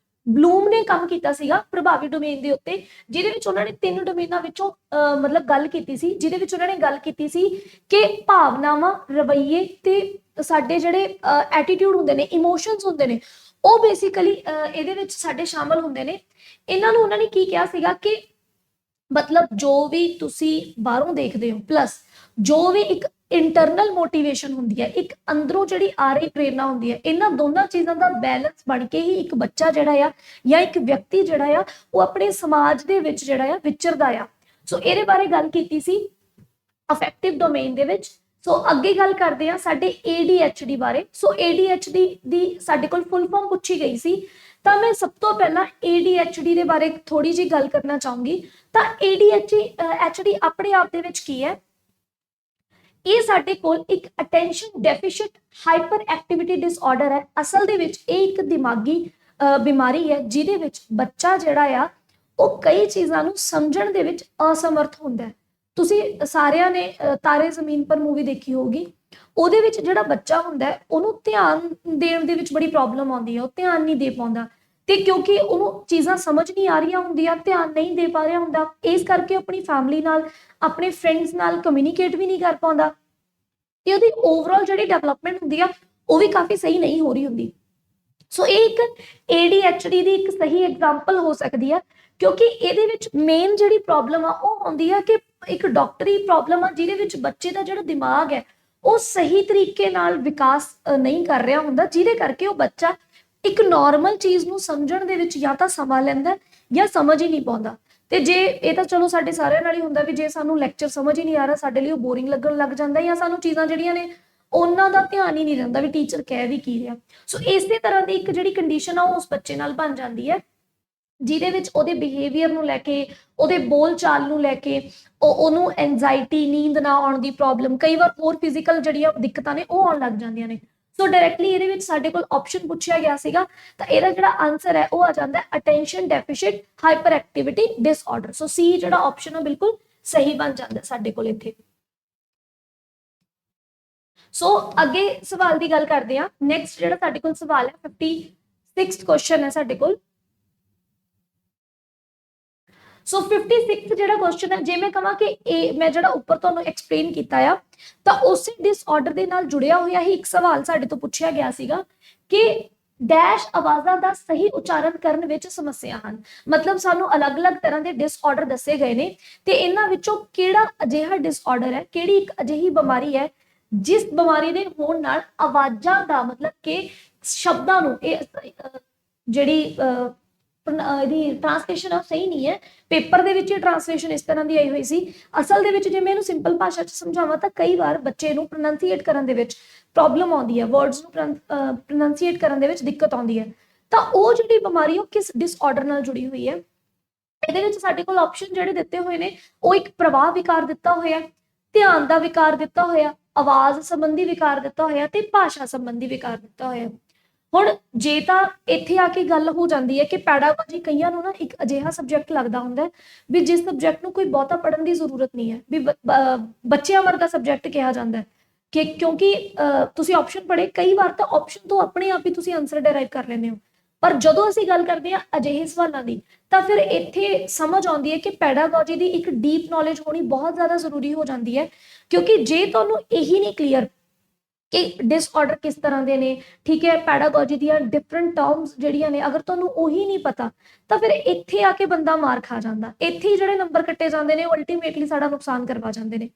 ਬਲੂਮ ਨੇ ਕੰਮ ਕੀਤਾ ਸੀਗਾ ਪ੍ਰਭਾਵੀ ਡੋਮੇਨ ਦੇ ਉੱਤੇ, ਜਿਹਦੇ ਵਿੱਚ ਉਹਨਾਂ ਨੇ 3 ਡੋਮੇਨਾਂ ਵਿੱਚੋਂ ਮਤਲਬ ਗੱਲ ਕੀਤੀ ਸੀ, ਜਿਹਦੇ ਵਿੱਚ ਉਹਨਾਂ ਨੇ ਗੱਲ ਕੀਤੀ ਸੀ ਕਿ ਭਾਵਨਾਵਾਂ, ਰਵੱਈਏ ਤੇ ਸਾਡੇ ਜਿਹੜੇ ਐਟੀਟਿਊਡ ਹੁੰਦੇ ਨੇ, ਇਮੋਸ਼ਨਸ ਹੁੰਦੇ ਨੇ, ਉਹ ਬੇਸਿਕਲੀ ਇਹਦੇ ਵਿੱਚ ਸਾਡੇ ਸ਼ਾਮਲ ਹੁੰਦੇ ਨੇ। ਇਹਨਾਂ ਨੂੰ ਉਹਨਾਂ ਨੇ ਕੀ ਕਿਹਾ ਸੀਗਾ ਕਿ ਮਤਲਬ ਜੋ ਵੀ ਤੁਸੀਂ ਬਾਹਰੋਂ ਦੇਖਦੇ ਹੋ ਪਲੱਸ ਜੋ ਵੀ ਇੱਕ ਇੰਟਰਨਲ ਮੋਟੀਵੇਸ਼ਨ ਹੁੰਦੀ ਹੈ, ਇੱਕ ਅੰਦਰੋਂ ਜਿਹੜੀ ਆ ਰਹੀ ਪ੍ਰੇਰਨਾ ਹੁੰਦੀ ਹੈ, ਇਹਨਾਂ ਦੋਨਾਂ ਚੀਜ਼ਾਂ ਦਾ ਬੈਲੈਂਸ ਬਣ ਕੇ ਹੀ ਇੱਕ ਬੱਚਾ ਜਿਹੜਾ ਆ ਜਾਂ ਇੱਕ ਵਿਅਕਤੀ ਜਿਹੜਾ ਆ ਉਹ ਆਪਣੇ ਸਮਾਜ ਦੇ ਵਿੱਚ ਜਿਹੜਾ ਆ ਵਿਚਰਦਾ ਆ। ਸੋ ਇਹਦੇ ਬਾਰੇ ਗੱਲ ਕੀਤੀ ਸੀ ਅਫੈਕਟਿਵ ਡੋਮੇਨ ਦੇ ਵਿੱਚ। ਸੋ ਅੱਗੇ ਗੱਲ ਕਰਦੇ ਆ ਸਾਡੇ ADHD ਬਾਰੇ। ਸੋ ADHD ਦੀ ਸਾਡੇ ਕੋਲ ਫੁੱਲ ਫਾਰਮ ਪੁੱਛੀ ਗਈ ਸੀ, ਤਾਂ ਮੈਂ ਸਭ ਤੋਂ ਪਹਿਲਾਂ ADHD ਦੇ ਬਾਰੇ ਥੋੜੀ ਜਿਹੀ ਗੱਲ ਕਰਨਾ ਚਾਹੂੰਗੀ। ਤਾਂ ADHD ਆਪਣੇ ਆਪ ਦੇ ਵਿੱਚ ਕੀ ਹੈ? ਇਹ ਸਾਡੇ ਕੋਲ ਇੱਕ ਅਟੈਂਸ਼ਨ ਡੈਫੀਸ਼ੀਟ ਹਾਈਪਰ ਐਕਟੀਵਿਟੀ ਡਿਸਆਰਡਰ ਹੈ। ਅਸਲ ਦੇ ਵਿੱਚ ਇਹ ਇੱਕ ਦਿਮਾਗੀ ਬਿਮਾਰੀ ਹੈ ਜਿਹਦੇ ਵਿੱਚ ਬੱਚਾ ਜਿਹੜਾ ਆ ਉਹ ਕਈ ਚੀਜ਼ਾਂ ਨੂੰ ਸਮਝਣ ਦੇ ਵਿੱਚ ਅਸਮਰਥ ਹੁੰਦਾ ਹੈ। ਤੁਸੀਂ ਸਾਰਿਆਂ ਨੇ ਤਾਰੇ ਜ਼ਮੀਨ ਪਰ ਮੂਵੀ ਦੇਖੀ ਹੋਊਗੀ, ਉਹਦੇ ਵਿੱਚ ਜਿਹੜਾ ਬੱਚਾ ਹੁੰਦਾ ਹੈ ਉਹਨੂੰ ਧਿਆਨ ਦੇਣ ਦੇ ਵਿੱਚ ਬੜੀ ਪ੍ਰੋਬਲਮ ਆਉਂਦੀ ਹੈ, ਉਹ ਧਿਆਨ ਨਹੀਂ ਦੇ ਪਾਉਂਦਾ ਤੇ ਕਿਉਂਕਿ ਉਹਨੂੰ ਚੀਜ਼ਾਂ ਸਮਝ ਨਹੀਂ ਆ ਰਹੀਆਂ ਹੁੰਦੀਆਂ, ਧਿਆਨ ਨਹੀਂ ਦੇ ਪਾ ਰਿਹਾ ਹੁੰਦਾ, ਇਸ ਕਰਕੇ ਆਪਣੀ ਫੈਮਿਲੀ ਨਾਲ, ਆਪਣੇ ਫਰੈਂਡਸ ਨਾਲ ਕਮਿਊਨੀਕੇਟ ਵੀ ਨਹੀਂ ਕਰ ਪਾਉਂਦਾ ਤੇ ਉਹਦੀ ਓਵਰਆਲ ਜਿਹੜੀ ਡਿਵੈਲਪਮੈਂਟ ਹੁੰਦੀ ਆ ਉਹ ਵੀ ਕਾਫੀ ਸਹੀ ਨਹੀਂ ਹੋ ਰਹੀ ਹੁੰਦੀ। ਸੋ ਇਹ ਇੱਕ ADHD ਦੀ ਇੱਕ ਸਹੀ ਐਗਜ਼ਾਮਪਲ ਹੋ ਸਕਦੀ ਆ, ਕਿਉਂਕਿ ਇਹਦੇ ਵਿੱਚ ਮੇਨ ਜਿਹੜੀ ਪ੍ਰੋਬਲਮ ਆ ਉਹ ਹੁੰਦੀ ਆ ਕਿ ਇੱਕ ਡਾਕਟਰੀ ਪ੍ਰੋਬਲਮ ਆ ਜਿਹਦੇ ਵਿੱਚ ਬੱਚੇ ਦਾ ਜਿਹੜਾ ਦਿਮਾਗ ਹੈ ਉਹ ਸਹੀ ਤਰੀਕੇ ਨਾਲ ਵਿਕਾਸ ਨਹੀਂ ਕਰ ਰਿਹਾ ਹੁੰਦਾ, ਜਿਹਦੇ ਕਰਕੇ ਉਹ ਬੱਚਾ ਇੱਕ ਨਾਰਮਲ ਚੀਜ਼ ਨੂੰ ਸਮਝਣ ਦੇ ਵਿੱਚ ਜਾਂ ਤਾਂ ਸਮਾਂ ਲੈਂਦਾ ਜਾਂ ਸਮਝ ਹੀ ਨਹੀਂ ਪਾਉਂਦਾ। ਤੇ ਜੇ ਇਹ ਤਾਂ ਚਲੋ ਸਾਡੇ ਸਾਰਿਆਂ ਨਾਲ ਹੀ ਹੁੰਦਾ ਵੀ ਜੇ ਸਾਨੂੰ ਲੈਕਚਰ ਸਮਝ ਹੀ ਨਹੀਂ ਆ ਰਿਹਾ ਸਾਡੇ ਲਈ ਉਹ ਬੋਰਿੰਗ ਲੱਗਣ ਲੱਗ ਜਾਂਦਾ, ਜਾਂ ਸਾਨੂੰ ਚੀਜ਼ਾਂ ਜਿਹੜੀਆਂ ਨੇ ਉਹਨਾਂ ਦਾ ਧਿਆਨ ਹੀ ਨਹੀਂ ਰਹਿੰਦਾ ਵੀ ਟੀਚਰ ਕਹਿ ਵੀ ਕੀ ਰਿਹਾ। ਸੋ ਇਸੇ ਤਰ੍ਹਾਂ ਦੀ ਇੱਕ ਜਿਹੜੀ ਕੰਡੀਸ਼ਨ ਆ ਉਹ ਉਸ ਬੱਚੇ ਨਾਲ ਬਣ ਜਾਂਦੀ ਹੈ, ਜਿਹਦੇ ਵਿੱਚ ਉਹਦੇ ਬਿਹੇਵੀਅਰ ਨੂੰ ਲੈ ਕੇ, ਉਹਦੇ ਬੋਲ ਚਾਲ ਨੂੰ ਲੈ ਕੇ ਉਹਨੂੰ ਐਂਜ਼ਾਈਟੀ, ਨੀਂਦ ਨਾ ਆਉਣ ਦੀ ਪ੍ਰੋਬਲਮ, ਕਈ ਵਾਰ ਹੋਰ ਫਿਜ਼ੀਕਲ ਜਿਹੜੀਆਂ ਦਿੱਕਤਾਂ ਨੇ ਉਹ ਆਉਣ ਲੱਗ ਜਾਂਦੀਆਂ ਨੇ। ਸੋ ਡਾਇਰੈਕਟਲੀ ਇਹਦੇ ਵਿੱਚ ਸਾਡੇ ਕੋਲ ਆਪਸ਼ਨ ਪੁੱਛਿਆ ਗਿਆ ਸੀਗਾ, ਤਾਂ ਇਹਦਾ ਜਿਹੜਾ ਆਨਸਰ ਹੈ ਉਹ ਆ ਜਾਂਦਾ ਅਟੈਂਸ਼ਨ ਡੈਫੀਸ਼ੀਟ ਹਾਈਪਰ ਐਕਟੀਵਿਟੀ ਡਿਸਆਰਡਰ। ਸੋ ਸੀ ਜਿਹੜਾ ਆਪਸ਼ਨ ਹੈ ਬਿਲਕੁਲ ਸਹੀ ਬਣ ਜਾਂਦਾ ਸਾਡੇ ਕੋਲ ਇੱਥੇ। ਸੋ ਅੱਗੇ ਸਵਾਲ ਦੀ ਗੱਲ ਕਰਦੇ ਹਾਂ। ਨੈਕਸਟ ਜਿਹੜਾ ਸਾਡੇ ਕੋਲ ਸਵਾਲ ਹੈ 56th ਕੁਐਸਚਨ ਹੈ ਸਾਡੇ ਕੋਲ। ਸੋ 56 ਜਿਹੜਾ ਕੁਐਸਚਨ ਹੈ, ਜੇ ਮੈਂ ਕਹਾਂ ਕਿ ਇਹ ਮੈਂ ਜਿਹੜਾ ਉੱਪਰ ਤੁਹਾਨੂੰ ਐਕਸਪਲੇਨ ਕੀਤਾ ਆ ਤਾਂ ਉਸੇ ਡਿਸਆਰਡਰ ਦੇ ਨਾਲ ਜੁੜਿਆ ਹੋਇਆ ਹੀ ਇੱਕ ਸਵਾਲ ਸਾਡੇ ਤੋਂ ਪੁੱਛਿਆ ਗਿਆ ਸੀਗਾ ਕਿ ਡੈਸ਼ ਆਵਾਜ਼ਾਂ ਦਾ ਸਹੀ ਉਚਾਰਨ ਕਰਨ ਵਿੱਚ ਸਮੱਸਿਆ ਹਨ। ਮਤਲਬ ਸਾਨੂੰ ਅਲੱਗ-ਅਲੱਗ ਤਰ੍ਹਾਂ ਦੇ ਡਿਸਆਰਡਰ ਦੱਸੇ ਗਏ ਨੇ ਤੇ ਇਹਨਾਂ ਵਿੱਚੋਂ ਕਿਹੜਾ ਅਜਿਹਾ ਡਿਸਆਰਡਰ ਹੈ, ਕਿਹੜੀ ਇੱਕ ਅਜਿਹੀ ਬਿਮਾਰੀ ਹੈ ਜਿਸ ਬਿਮਾਰੀ ਦੇ ਹੋਣ ਨਾਲ ਆਵਾਜ਼ਾਂ ਦਾ ਮਤਲਬ ਕਿ ਸ਼ਬਦਾਂ ਨੂੰ ਇਹ ਜਿਹੜੀ ਇਹਦੀ ਟ੍ਰਾਂਸਲੇਸ਼ਨ ਆ ਸਹੀ ਨਹੀਂ ਹੈ, ਪੇਪਰ ਦੇ ਵਿੱਚ ਇਹ ਟ੍ਰਾਂਸਲੇਸ਼ਨ ਇਸ ਤਰ੍ਹਾਂ ਦੀ ਆਈ ਹੋਈ ਸੀ। ਅਸਲ ਦੇ ਵਿੱਚ ਜੇ ਮੈਂ ਇਹਨੂੰ ਸਿੰਪਲ ਭਾਸ਼ਾ 'ਚ ਸਮਝਾਵਾਂ ਤਾਂ ਕਈ ਵਾਰ ਬੱਚੇ ਨੂੰ ਪ੍ਰੋਨੰਸੀਏਟ ਕਰਨ ਦੇ ਵਿੱਚ ਪ੍ਰੋਬਲਮ ਆਉਂਦੀ ਹੈ, ਵਰਡਸ ਨੂੰ ਪ੍ਰੋਨੰਸੀਏਟ ਕਰਨ ਦੇ ਵਿੱਚ ਦਿੱਕਤ ਆਉਂਦੀ ਹੈ। ਤਾਂ ਉਹ ਜਿਹੜੀ ਬਿਮਾਰੀ ਉਹ ਕਿਸ ਡਿਸਆਰਡਰ ਨਾਲ ਜੁੜੀ ਹੋਈ ਹੈ? ਇਹਦੇ ਵਿੱਚ ਸਾਡੇ ਕੋਲ ਆਪਸ਼ਨ ਜਿਹੜੇ ਦਿੱਤੇ ਹੋਏ ਨੇ ਉਹ ਇੱਕ ਪ੍ਰਵਾਹ ਵਿਕਾਰ ਦਿੱਤਾ ਹੋਇਆ, ਧਿਆਨ ਦਾ ਵਿਕਾਰ ਦਿੱਤਾ ਹੋਇਆ, ਆਵਾਜ਼ ਸੰਬੰਧੀ ਵਿਕਾਰ ਦਿੱਤਾ ਹੋਇਆ ਤੇ ਭਾਸ਼ਾ ਸੰਬੰਧੀ ਵਿਕਾਰ ਦਿੱਤਾ ਹੋਇਆ। ਹੁਣ ਜੇ ਤਾਂ ਇੱਥੇ ਆ ਕੇ ਗੱਲ ਹੋ ਜਾਂਦੀ ਹੈ ਕਿ ਪੈਡਾਗੋਜੀ ਕਈਆਂ ਨੂੰ ਨਾ ਇੱਕ ਅਜਿਹਾ ਸਬਜੈਕਟ ਲੱਗਦਾ ਹੁੰਦਾ ਵੀ ਜਿਸ ਸਬਜੈਕਟ ਨੂੰ ਕੋਈ ਬਹੁਤਾ ਪੜ੍ਹਨ ਦੀ ਜ਼ਰੂਰਤ ਨਹੀਂ ਹੈ, ਵੀ ਬੱਚਿਆਂ ਵਰਗਾ ਸਬਜੈਕਟ ਕਿਹਾ ਜਾਂਦਾ ਹੈ ਕਿ ਕਿਉਂਕਿ ਤੁਸੀਂ ਆਪਸ਼ਨ ਪੜ੍ਹੇ, ਕਈ ਵਾਰ ਤਾਂ ਆਪਸ਼ਨ ਤੋਂ ਆਪਣੇ ਆਪ ਹੀ ਤੁਸੀਂ ਆਨਸਰ ਡਰਾਈਵ ਕਰ ਲੈਂਦੇ ਹੋ। ਪਰ ਜਦੋਂ ਅਸੀਂ ਗੱਲ ਕਰਦੇ ਹਾਂ ਅਜਿਹੇ ਸਵਾਲਾਂ ਦੀ, ਤਾਂ ਫਿਰ ਇੱਥੇ ਸਮਝ ਆਉਂਦੀ ਹੈ ਕਿ ਪੈਡਾਗੋਜੀ ਦੀ ਇੱਕ ਡੀਪ ਨੌਲੇਜ ਹੋਣੀ ਬਹੁਤ ਜ਼ਿਆਦਾ ਜ਼ਰੂਰੀ ਹੋ ਜਾਂਦੀ ਹੈ। ਕਿਉਂਕਿ ਜੇ ਤੁਹਾਨੂੰ ਇਹੀ ਨਹੀਂ ਕਲੀਅਰ ਕਿ ਡਿਸਆਰਡਰ ਕਿਸ ਤਰ੍ਹਾਂ ਦੇ ਨੇ, ਠੀਕ ਹੈ, ਪੈਡਾਗੋਜੀ ਦੀਆਂ ਡਿਫਰੈਂਟ ਟਰਮਸ ਜਿਹੜੀਆਂ ਨੇ, ਅਗਰ ਤੁਹਾਨੂੰ ਉਹੀ ਨਹੀਂ ਪਤਾ ਤਾਂ ਫਿਰ ਇੱਥੇ ਆ ਕੇ ਬੰਦਾ ਮਾਰ ਖਾ ਜਾਂਦਾ। ਇੱਥੇ ਹੀ ਜਿਹੜੇ ਨੰਬਰ ਕੱਟੇ ਜਾਂਦੇ ਨੇ ਉਹ ਅਲਟੀਮੇਟਲੀ ਸਾਡਾ ਨੁਕਸਾਨ ਕਰਵਾ ਜਾਂਦੇ ਨੇ।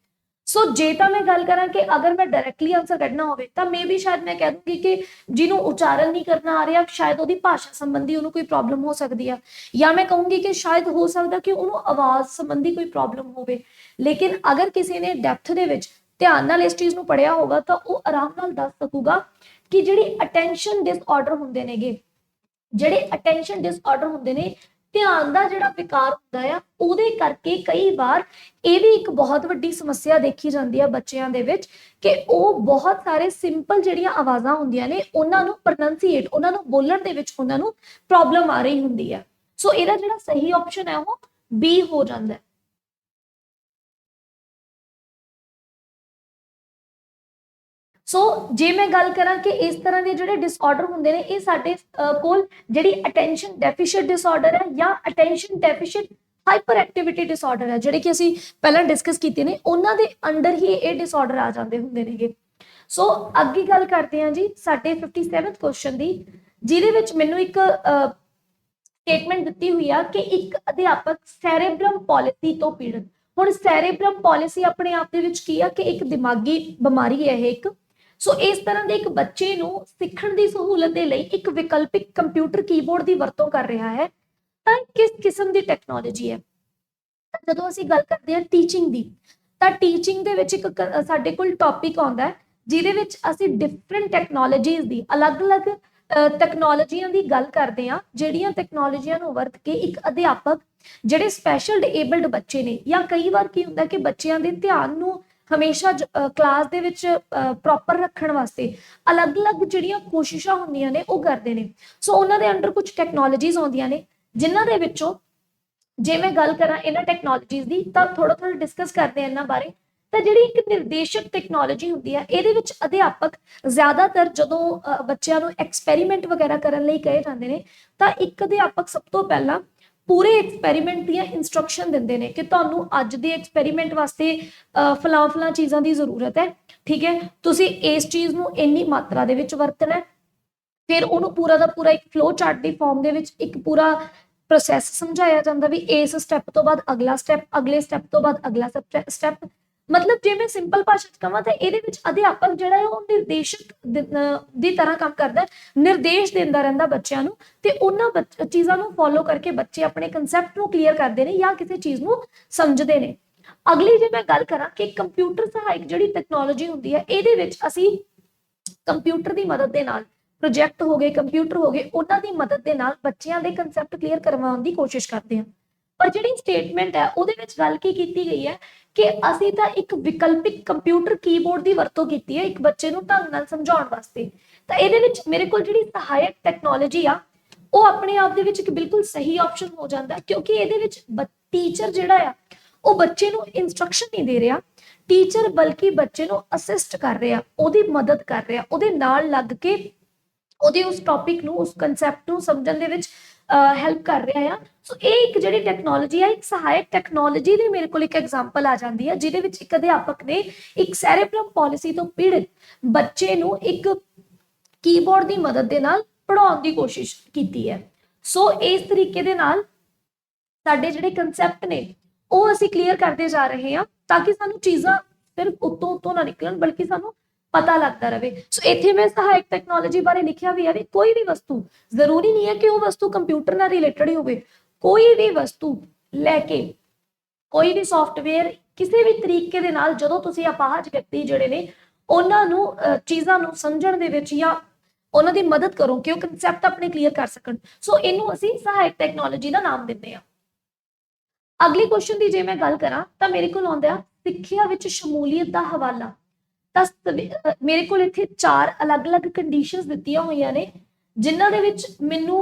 ਸੋ ਜੇ ਤਾਂ ਮੈਂ ਗੱਲ ਕਰਾਂ ਕਿ ਅਗਰ ਮੈਂ ਡਾਇਰੈਕਟਲੀ ਆਨਸਰ ਕੱਢਣਾ ਹੋਵੇ ਤਾਂ ਮੇ ਵੀ ਸ਼ਾਇਦ ਮੈਂ ਕਹਿ ਦੂੰਗੀ ਕਿ ਜਿਹਨੂੰ ਉਚਾਰਨ ਨਹੀਂ ਕਰਨਾ ਆ ਰਿਹਾ, ਸ਼ਾਇਦ ਉਹਦੀ ਭਾਸ਼ਾ ਸੰਬੰਧੀ ਉਹਨੂੰ ਕੋਈ ਪ੍ਰੋਬਲਮ ਹੋ ਸਕਦੀ ਆ, ਜਾਂ ਮੈਂ ਕਹੂੰਗੀ ਕਿ ਸ਼ਾਇਦ ਹੋ ਸਕਦਾ ਕਿ ਉਹਨੂੰ ਆਵਾਜ਼ ਸੰਬੰਧੀ ਕੋਈ ਪ੍ਰੋਬਲਮ ਹੋਵੇ। ਲੇਕਿਨ ਅਗਰ ਕਿਸੇ ਨੇ ਡੈਪਥ ਦੇ ਵਿੱਚ ਧਿਆਨ ਨਾਲ ਇਸ ਚੀਜ਼ ਨੂੰ ਪੜ੍ਹਿਆ ਹੋਗਾ ਤਾਂ ਉਹ ਆਰਾਮ ਨਾਲ ਦੱਸ ਸਕੂਗਾ ਕਿ ਜਿਹੜੀ ਅਟੈਂਸ਼ਨ ਡਿਸਆਰਡਰ ਹੁੰਦੇ ਨੇਗੇ, ਜਿਹੜੇ ਅਟੈਂਸ਼ਨ ਡਿਸਆਰਡਰ ਹੁੰਦੇ ਨੇ, ਧਿਆਨ ਦਾ ਜਿਹੜਾ ਵਿਕਾਰ ਹੁੰਦਾ ਆ, ਉਹਦੇ ਕਰਕੇ ਕਈ ਵਾਰ ਇਹ ਵੀ ਇੱਕ ਬਹੁਤ ਵੱਡੀ ਸਮੱਸਿਆ ਦੇਖੀ ਜਾਂਦੀ ਆ ਬੱਚਿਆਂ ਦੇ ਵਿੱਚ ਕਿ ਉਹ ਬਹੁਤ ਸਾਰੇ ਸਿੰਪਲ ਜਿਹੜੀਆਂ ਆਵਾਜ਼ਾਂ ਹੁੰਦੀਆਂ ਨੇ ਉਹਨਾਂ ਨੂੰ ਪ੍ਰੋਨੰਸੀਏਟ, ਉਹਨਾਂ ਨੂੰ ਬੋਲਣ ਦੇ ਵਿੱਚ ਉਹਨਾਂ ਨੂੰ ਪ੍ਰੋਬਲਮ ਆ ਰਹੀ ਹੁੰਦੀ ਆ। ਸੋ ਇਹਦਾ ਜਿਹੜਾ ਸਹੀ ਆਪਸ਼ਨ ਹੈ ਉਹ ਬੀ ਹੋ ਜਾਂਦਾ ਹੈ। ਸੋ ਜੇ ਮੈਂ ਗੱਲ ਕਰਾਂ ਕਿ ਇਸ ਤਰ੍ਹਾਂ ਦੇ ਜਿਹੜੇ ਡਿਸਆਰਡਰ ਹੁੰਦੇ ਨੇ, ਇਹ ਸਾਡੇ ਕੋਲ ਜਿਹੜੀ ਅਟੈਂਸ਼ਨ ਡੈਫੀਸ਼ੀਐਂਟ ਡਿਸਆਰਡਰ ਹੈ ਜਾਂ ਅਟੈਂਸ਼ਨ ਡੈਫੀਸ਼ੀਐਂਟ ਹਾਈਪਰ ਐਕਟੀਵਿਟੀ ਡਿਸਆਰਡਰ ਹੈ, ਜਿਹੜੇ ਕਿ ਅਸੀਂ ਪਹਿਲਾਂ ਡਿਸਕਸ ਕੀਤੇ ਨੇ, ਉਹਨਾਂ ਦੇ ਅੰਡਰ ਹੀ ਇਹ ਡਿਸਆਰਡਰ ਆ ਜਾਂਦੇ ਹੁੰਦੇ ਨੇਗੇ। ਸੋ ਅੱਗੇ ਗੱਲ ਕਰਦੇ ਹਾਂ ਜੀ ਸਾਡੇ 57th ਕੁਐਸਚਨ ਦੀ, ਜਿਹਦੇ ਵਿੱਚ ਮੈਨੂੰ ਇੱਕ ਸਟੇਟਮੈਂਟ ਦਿੱਤੀ ਹੋਈ ਆ ਕਿ ਇੱਕ ਅਧਿਆਪਕ ਸੈਰੇਬ੍ਰਮ ਪਾਲਿਸੀ ਤੋਂ ਪੀੜਤ। ਹੁਣ ਸੈਰੇਬ੍ਰਮ ਪਾਲਿਸੀ ਆਪਣੇ ਆਪ ਦੇ ਵਿੱਚ ਕੀ ਆ ਕਿ ਇੱਕ ਦਿਮਾਗੀ ਬਿਮਾਰੀ ਹੈ ਇਹ ਇੱਕ। ਸੋ ਇਸ ਤਰ੍ਹਾਂ ਦੇ ਇੱਕ ਬੱਚੇ ਨੂੰ ਸਿੱਖਣ ਦੀ ਸਹੂਲਤ ਦੇ ਲਈ ਇੱਕ ਵਿਕਲਪਿਕ ਕੰਪਿਊਟਰ ਕੀਬੋਰਡ ਦੀ ਵਰਤੋਂ ਕਰ ਰਿਹਾ ਹੈ, ਤਾਂ ਕਿਸ ਕਿਸਮ ਦੀ ਟੈਕਨੋਲੋਜੀ ਹੈ? ਜਦੋਂ ਅਸੀਂ ਗੱਲ ਕਰਦੇ ਹਾਂ ਟੀਚਿੰਗ ਦੀ, ਤਾਂ ਟੀਚਿੰਗ ਦੇ ਵਿੱਚ ਇੱਕ ਸਾਡੇ ਕੋਲ ਟੌਪਿਕ ਆਉਂਦਾ ਹੈ ਜਿਹਦੇ ਵਿੱਚ ਅਸੀਂ ਡਿਫਰੈਂਟ ਟੈਕਨੋਲੋਜੀਜ਼ ਦੀ, ਅਲੱਗ-ਅਲੱਗ ਟੈਕਨੋਲੋਜੀਆਂ ਦੀ ਗੱਲ ਕਰਦੇ ਹਾਂ, ਜਿਹੜੀਆਂ ਟੈਕਨੋਲੋਜੀਆਂ ਨੂੰ ਵਰਤ ਕੇ ਇੱਕ ਅਧਿਆਪਕ ਜਿਹੜੇ ਸਪੈਸ਼ਲ ਡਿਏਬਲਡ ਬੱਚੇ ਨੇ, ਜਾਂ ਕਈ ਵਾਰ ਕੀ ਹੁੰਦਾ ਕਿ ਬੱਚਿਆਂ ਦੇ ਧਿਆਨ ਨੂੰ ਹਮੇਸ਼ਾ ਕਲਾਸ ਦੇ ਵਿੱਚ ਪ੍ਰੋਪਰ ਰੱਖਣ ਵਾਸਤੇ ਅਲੱਗ-ਅਲੱਗ ਜਿਹੜੀਆਂ ਕੋਸ਼ਿਸ਼ਾਂ ਹੁੰਦੀਆਂ ਨੇ ਉਹ ਕਰਦੇ ਨੇ। ਸੋ ਉਹਨਾਂ ਦੇ ਅੰਡਰ ਕੁਝ ਟੈਕਨੋਲੋਜੀਜ਼ ਆਉਂਦੀਆਂ ਨੇ, ਜਿਨ੍ਹਾਂ ਦੇ ਵਿੱਚੋਂ ਜੇ ਮੈਂ ਗੱਲ ਕਰਾਂ ਇਹਨਾਂ ਟੈਕਨੋਲੋਜੀਜ਼ ਦੀ ਤਾਂ ਥੋੜਾ ਡਿਸਕਸ ਕਰਦੇ ਹਾਂ ਇਹਨਾਂ ਬਾਰੇ। ਤਾਂ ਜਿਹੜੀ ਇੱਕ ਨਿਰਦੇਸ਼ਕ ਟੈਕਨੋਲੋਜੀ ਹੁੰਦੀ ਹੈ, ਇਹਦੇ ਵਿੱਚ ਅਧਿਆਪਕ ਜ਼ਿਆਦਾਤਰ ਜਦੋਂ ਬੱਚਿਆਂ ਨੂੰ ਐਕਸਪੈਰੀਮੈਂਟ ਵਗੈਰਾ ਕਰਨ ਲਈ ਕਹੇ ਜਾਂਦੇ ਨੇ, ਤਾਂ ਇੱਕ ਅਧਿਆਪਕ ਸਭ ਤੋਂ ਪਹਿਲਾਂ ਪੂਰੇ ਐਕਸਪੈਰੀਮੈਂਟ ਦੀਆਂ ਇੰਸਟਰਕਸ਼ਨ ਦਿੰਦੇ ਨੇ ਕਿ ਤੁਹਾਨੂੰ ਅੱਜ ਦੇ ਐਕਸਪੈਰੀਮੈਂਟ ਵਾਸਤੇ ਫਲਾਂ ਚੀਜ਼ਾਂ ਦੀ ਜ਼ਰੂਰਤ ਹੈ, ਠੀਕ ਹੈ, ਤੁਸੀਂ ਇਸ ਚੀਜ਼ ਨੂੰ ਇੰਨੀ ਮਾਤਰਾ ਦੇ ਵਿੱਚ ਵਰਤਣਾ। ਫਿਰ ਉਹਨੂੰ ਪੂਰਾ ਦਾ ਪੂਰਾ ਇੱਕ ਫਲੋ ਚਾਰਟ ਦੀ ਫਾਰਮ ਦੇ ਵਿੱਚ ਇੱਕ ਪੂਰਾ ਪ੍ਰੋਸੈਸ ਸਮਝਾਇਆ ਜਾਂਦਾ ਵੀ ਇਸ ਸਟੈਪ ਤੋਂ ਬਾਅਦ ਅਗਲਾ ਸਟੈਪ, ਅਗਲੇ ਸਟੈਪ ਤੋਂ ਬਾਅਦ ਅਗਲਾ ਸਟੈਪ। ਮਤਲਬ ਜੇ ਮੈਂ ਸਿੰਪਲ ਭਾਸ਼ਾ 'ਚ ਕਹਾਂ ਤਾਂ ਇਹਦੇ ਵਿੱਚ ਅਧਿਆਪਕ ਜਿਹੜਾ ਹੈ ਉਹ ਨਿਰਦੇਸ਼ਕ ਦੀ ਤਰ੍ਹਾਂ ਕੰਮ ਕਰਦਾ, ਨਿਰਦੇਸ਼ ਦਿੰਦਾ ਰਹਿੰਦਾ ਬੱਚਿਆਂ ਨੂੰ, ਤੇ ਉਹਨਾਂ ਚੀਜ਼ਾਂ ਨੂੰ ਫੋਲੋ ਕਰਕੇ ਬੱਚੇ ਆਪਣੇ ਕਨਸੈਪਟ ਨੂੰ ਕਲੀਅਰ ਕਰਦੇ ਨੇ ਜਾਂ ਕਿਸੇ ਚੀਜ਼ ਨੂੰ ਸਮਝਦੇ ਨੇ। ਅਗਲੀ ਜੇ ਮੈਂ ਗੱਲ ਕਰਾਂ ਕਿ ਕੰਪਿਊਟਰ ਸਹਾਇਕ ਜਿਹੜੀ ਟੈਕਨੋਲੋਜੀ ਹੁੰਦੀ ਹੈ, ਇਹਦੇ ਵਿੱਚ ਅਸੀਂ ਕੰਪਿਊਟਰ ਦੀ ਮਦਦ ਦੇ ਨਾਲ, ਪ੍ਰੋਜੈਕਟ ਹੋ ਗਏ, ਕੰਪਿਊਟਰ ਹੋ ਗਏ, ਉਹਨਾਂ ਦੀ ਮਦਦ ਦੇ ਨਾਲ ਬੱਚਿਆਂ ਦੇ ਕਨਸੈਪਟ ਕਲੀਅਰ ਕਰਵਾਉਣ ਦੀ ਕੋਸ਼ਿਸ਼ ਕਰਦੇ ਹਾਂ। ਪਰ ਜਿਹੜੀ ਸਟੇਟਮੈਂਟ ਹੈ ਉਹਦੇ ਵਿੱਚ ਗੱਲ ਕੀ ਕੀਤੀ ਗਈ ਹੈ ਕਿ ਅਸੀਂ ਤਾਂ ਇੱਕ ਵਿਕਲਪਿਕ ਕੰਪਿਊਟਰ ਕੀਬੋਰਡ ਦੀ ਵਰਤੋਂ ਕੀਤੀ ਹੈ ਇੱਕ ਬੱਚੇ ਨੂੰ ਢੰਗ ਨਾਲ ਸਮਝਾਉਣ ਵਾਸਤੇ। ਤਾਂ ਇਹਦੇ ਵਿੱਚ ਮੇਰੇ ਕੋਲ ਜਿਹੜੀ ਸਹਾਇਕ ਟੈਕਨੋਲੋਜੀ ਆ ਉਹ ਆਪਣੇ ਆਪ ਦੇ ਵਿੱਚ ਇੱਕ ਬਿਲਕੁਲ ਸਹੀ ਆਪਸ਼ਨ ਹੋ ਜਾਂਦਾ, ਕਿਉਂਕਿ ਇਹਦੇ ਵਿੱਚ ਟੀਚਰ ਜਿਹੜਾ ਆ ਉਹ ਬੱਚੇ ਨੂੰ ਇੰਸਟਰਕਸ਼ਨ ਨਹੀਂ ਦੇ ਰਿਹਾ, ਟੀਚਰ ਬਲਕਿ ਬੱਚੇ ਨੂੰ ਅਸਿਸਟ ਕਰ ਰਿਹਾ, ਉਹਦੀ ਮਦਦ ਕਰ ਰਿਹਾ, ਉਹਦੇ ਨਾਲ ਲੱਗ ਕੇ ਉਹਦੇ ਉਸ ਟੌਪਿਕ ਨੂੰ, ਉਸ ਕਨਸੈਪਟ ਨੂੰ ਸਮਝਣ ਦੇ ਵਿੱਚ ਹੈਲਪ ਕਰ ਰਿਹਾ ਆ। ਸੋ ਇਹ ਇੱਕ ਜਿਹੜੀ ਟੈਕਨੋਲੋਜੀ ਆ, ਇੱਕ ਸਹਾਇਕ ਟੈਕਨੋਲੋਜੀ ਦੀ ਮੇਰੇ ਕੋਲ ਇੱਕ ਐਗਜ਼ਾਮਪਲ ਆ ਜਾਂਦੀ ਹੈ, ਜਿਹਦੇ ਵਿੱਚ ਇੱਕ ਅਧਿਆਪਕ ਨੇ ਇੱਕ ਸੈਰੇਬ੍ਰਮ ਪਾਲਿਸੀ ਤੋਂ ਪੀੜਿਤ ਬੱਚੇ ਨੂੰ ਇੱਕ ਕੀਬੋਰਡ ਦੀ ਮਦਦ ਦੇ ਨਾਲ ਪੜ੍ਹਾਉਣ ਦੀ ਕੋਸ਼ਿਸ਼ ਕੀਤੀ ਹੈ। ਸੋ ਇਸ ਤਰੀਕੇ ਦੇ ਨਾਲ ਸਾਡੇ ਜਿਹੜੇ ਕਨਸੈਪਟ ਨੇ ਉਹ ਅਸੀਂ ਕਲੀਅਰ ਕਰਦੇ ਜਾ ਰਹੇ ਹਾਂ, ਤਾਂ ਕਿ ਸਾਨੂੰ ਚੀਜ਼ਾਂ ਸਿਰਫ ਉੱਤੋਂ ਨਾ ਨਿਕਲਣ, ਬਲਕਿ ਸਾਨੂੰ ਪਤਾ ਲੱਗਦਾ ਰਹੇ। ਸੋ ਇੱਥੇ ਮੈਂ ਸਹਾਇਕ ਟੈਕਨੋਲੋਜੀ ਬਾਰੇ ਲਿਖਿਆ ਵੀ ਹੈ ਵੀ ਕੋਈ ਵੀ ਵਸਤੂ, ਜ਼ਰੂਰੀ ਨਹੀਂ ਹੈ ਕਿ ਉਹ ਵਸਤੂ ਕੰਪਿਊਟਰ ਨਾਲ ਰਿਲੇਟਡ ਹੀ ਹੋਵੇ, ਕੋਈ ਵੀ ਵਸਤੂ ਲੈ ਕੇ, ਕੋਈ ਵੀ ਸੌਫਟਵੇਅਰ, ਕਿਸੇ ਵੀ ਤਰੀਕੇ ਦੇ ਨਾਲ ਜਦੋਂ ਤੁਸੀਂ ਅਪਾਹਜ ਵਿਅਕਤੀ ਜਿਹੜੇ ਨੇ ਉਹਨਾਂ ਨੂੰ ਚੀਜ਼ਾਂ ਨੂੰ ਸਮਝਣ ਦੇ ਵਿੱਚ ਜਾਂ ਉਹਨਾਂ ਦੀ ਮਦਦ ਕਰੋ ਕਿ ਉਹ ਕਨਸੈਪਟ ਆਪਣੇ ਕਲੀਅਰ ਕਰ ਸਕਣ, ਸੋ ਇਹਨੂੰ ਅਸੀਂ ਸਹਾਇਕ ਟੈਕਨੋਲੋਜੀ ਦਾ ਨਾਮ ਦਿੰਦੇ ਹਾਂ। ਅਗਲੇ ਕੁਐਸਚਨ ਦੀ ਜੇ ਮੈਂ ਗੱਲ ਕਰਾਂ ਤਾਂ ਮੇਰੇ ਕੋਲ ਆਉਂਦਾ ਸਿੱਖਿਆ ਵਿੱਚ ਸ਼ਮੂਲੀਅਤ ਦਾ ਹਵਾਲਾ। ਤਾਂ ਮੇਰੇ ਕੋਲ ਇੱਥੇ 4 ਅਲੱਗ-ਅਲੱਗ ਕੰਡੀਸ਼ਨਸ ਦਿੱਤੀਆਂ ਹੋਈਆਂ ਨੇ ਜਿਨ੍ਹਾਂ ਦੇ ਵਿੱਚ ਮੈਨੂੰ